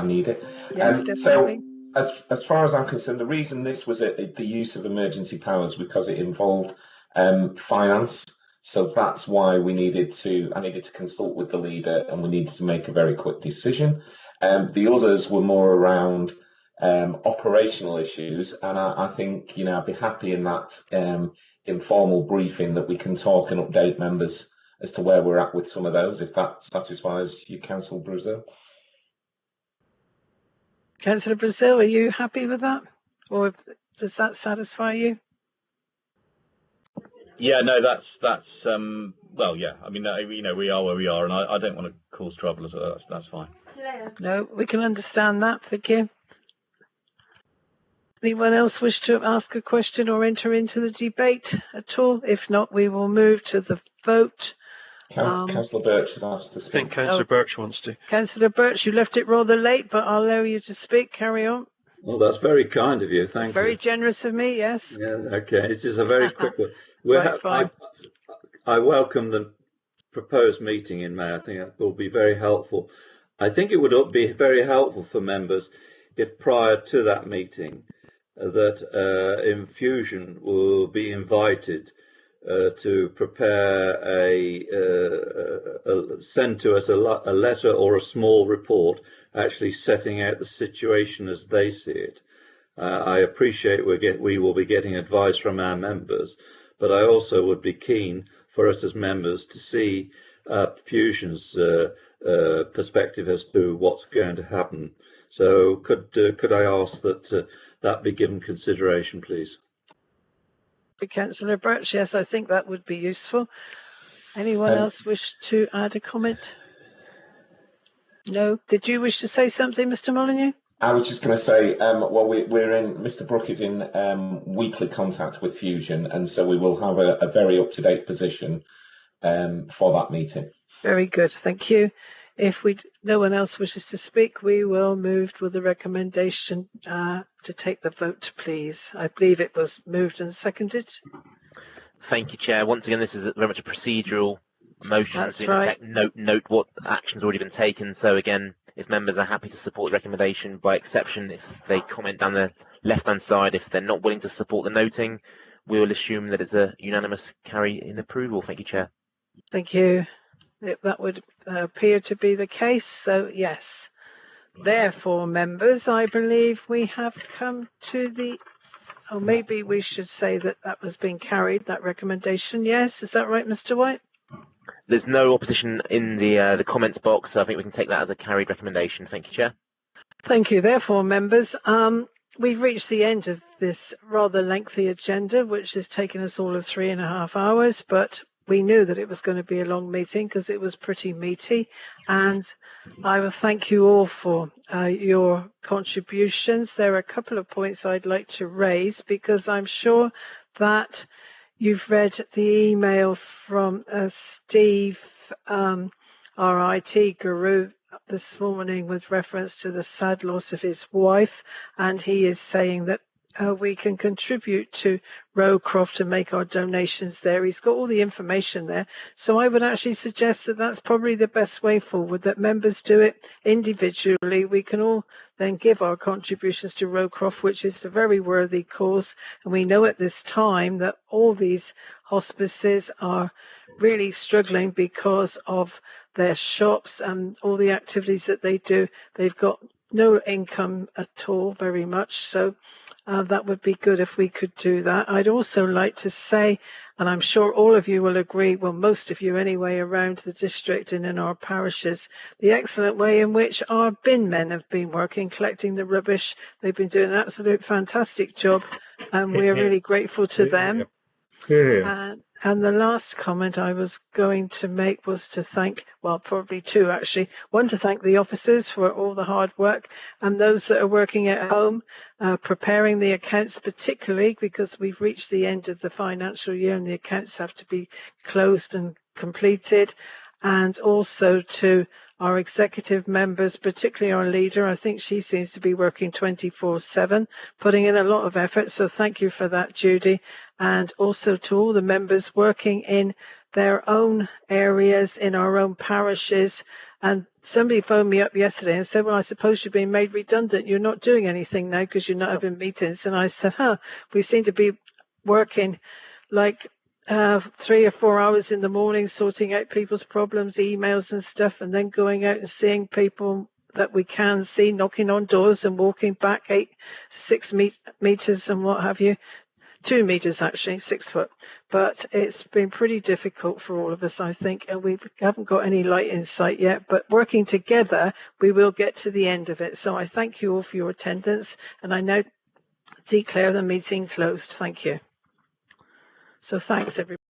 need it. Yes, definitely. So as far as I'm concerned, the reason this was the use of emergency powers because it involved finance. So that's why I needed to consult with the leader and we needed to make a very quick decision. The others were more around operational issues, and I think I'd be happy in that informal briefing that we can talk and update members as to where we're at with some of those, if that satisfies you, Councillor Brazil. Councillor Brazil, are you happy with that, or does that satisfy you? Yeah, no, that's well, yeah. I mean, we are where we are, and I don't want to cause trouble, so that's fine. No, we can understand that. Thank you. Anyone else wish to ask a question or enter into the debate at all? If not, we will move to the vote. Councillor Birch has asked to speak. I think Councillor Birch wants to. Councillor Birch, you left it rather late, but I'll allow you to speak. Carry on. Well, that's very kind of you. Thank you. That's very generous of me, yes. Yeah, okay. It's just a very quick one. I welcome the proposed meeting in May. I think it will be very helpful. I think it would be very helpful for members if prior to that meeting that Infusion will be invited to prepare send to us a letter or a small report actually setting out the situation as they see it. I appreciate we will be getting advice from our members, but I also would be keen for us as members to see Fusion's perspective as to what's going to happen. So could I ask that that be given consideration, please? Councillor Birch, yes, I think that would be useful. Anyone else wish to add a comment? No. Did you wish to say something, Mr. Molyneux? I was just going to say, well, Mr. Brook is in weekly contact with Fusion, and so we will have a very up-to-date position for that meeting. Very good, thank you. If no one else wishes to speak, we will move with the recommendation to take the vote, please. I believe it was moved and seconded. Thank you, Chair. Once again, this is very much a procedural motion. That's to right. Note what action's already been taken. So again, if members are happy to support the recommendation, by exception, if they comment down the left-hand side, if they're not willing to support the noting, we will assume that it's a unanimous carry in approval. Thank you, Chair. Thank you. That would appear to be the case, so yes. Therefore, members, I believe we have come to the, or maybe we should say that that was being carried, that recommendation. Yes, is that right, Mr. White? There's no opposition in the comments box, so I think we can take that as a carried recommendation. Thank you, Chair. Thank you. Therefore, members, we've reached the end of this rather lengthy agenda, which has taken us all of 3.5 hours, but we knew that it was going to be a long meeting because it was pretty meaty, and I will thank you all for your contributions. There are a couple of points I'd like to raise because I'm sure that you've read the email from Steve, our IT guru, this morning with reference to the sad loss of his wife, and he is saying that we can contribute to Rowcroft and make our donations there. He's got all the information there. So I would actually suggest that that's probably the best way forward, that members do it individually. We can all then give our contributions to Rowcroft, which is a very worthy cause. And we know at this time that all these hospices are really struggling because of their shops and all the activities that they do. They've got no income at all, very much. So that would be good if we could do that. I'd also like to say, and I'm sure all of you will agree, well, most of you anyway, around the district and in our parishes, the excellent way in which our bin men have been working, collecting the rubbish. They've been doing an absolute fantastic job, and we are really grateful to them. And the last comment I was going to make was to thank, well, probably two actually. One, to thank the officers for all the hard work, and those that are working at home, preparing the accounts particularly, because we've reached the end of the financial year and the accounts have to be closed and completed. And also to our executive members, particularly our leader. I think she seems to be working 24/7, putting in a lot of effort. So thank you for that, Judy. And also to all the members working in their own areas, in our own parishes. And somebody phoned me up yesterday and said, well, I suppose you're being made redundant. You're not doing anything now because you're not having meetings. And I said, we seem to be working like 3 or 4 hours in the morning, sorting out people's problems, emails and stuff, and then going out and seeing people that we can see, knocking on doors and walking back 6 meters and what have you. 2 meters actually, 6 foot. But it's been pretty difficult for all of us, I think, and we haven't got any light in sight yet. But working together, we will get to the end of it. So I thank you all for your attendance, and I now declare the meeting closed. Thank you. So thanks, everybody.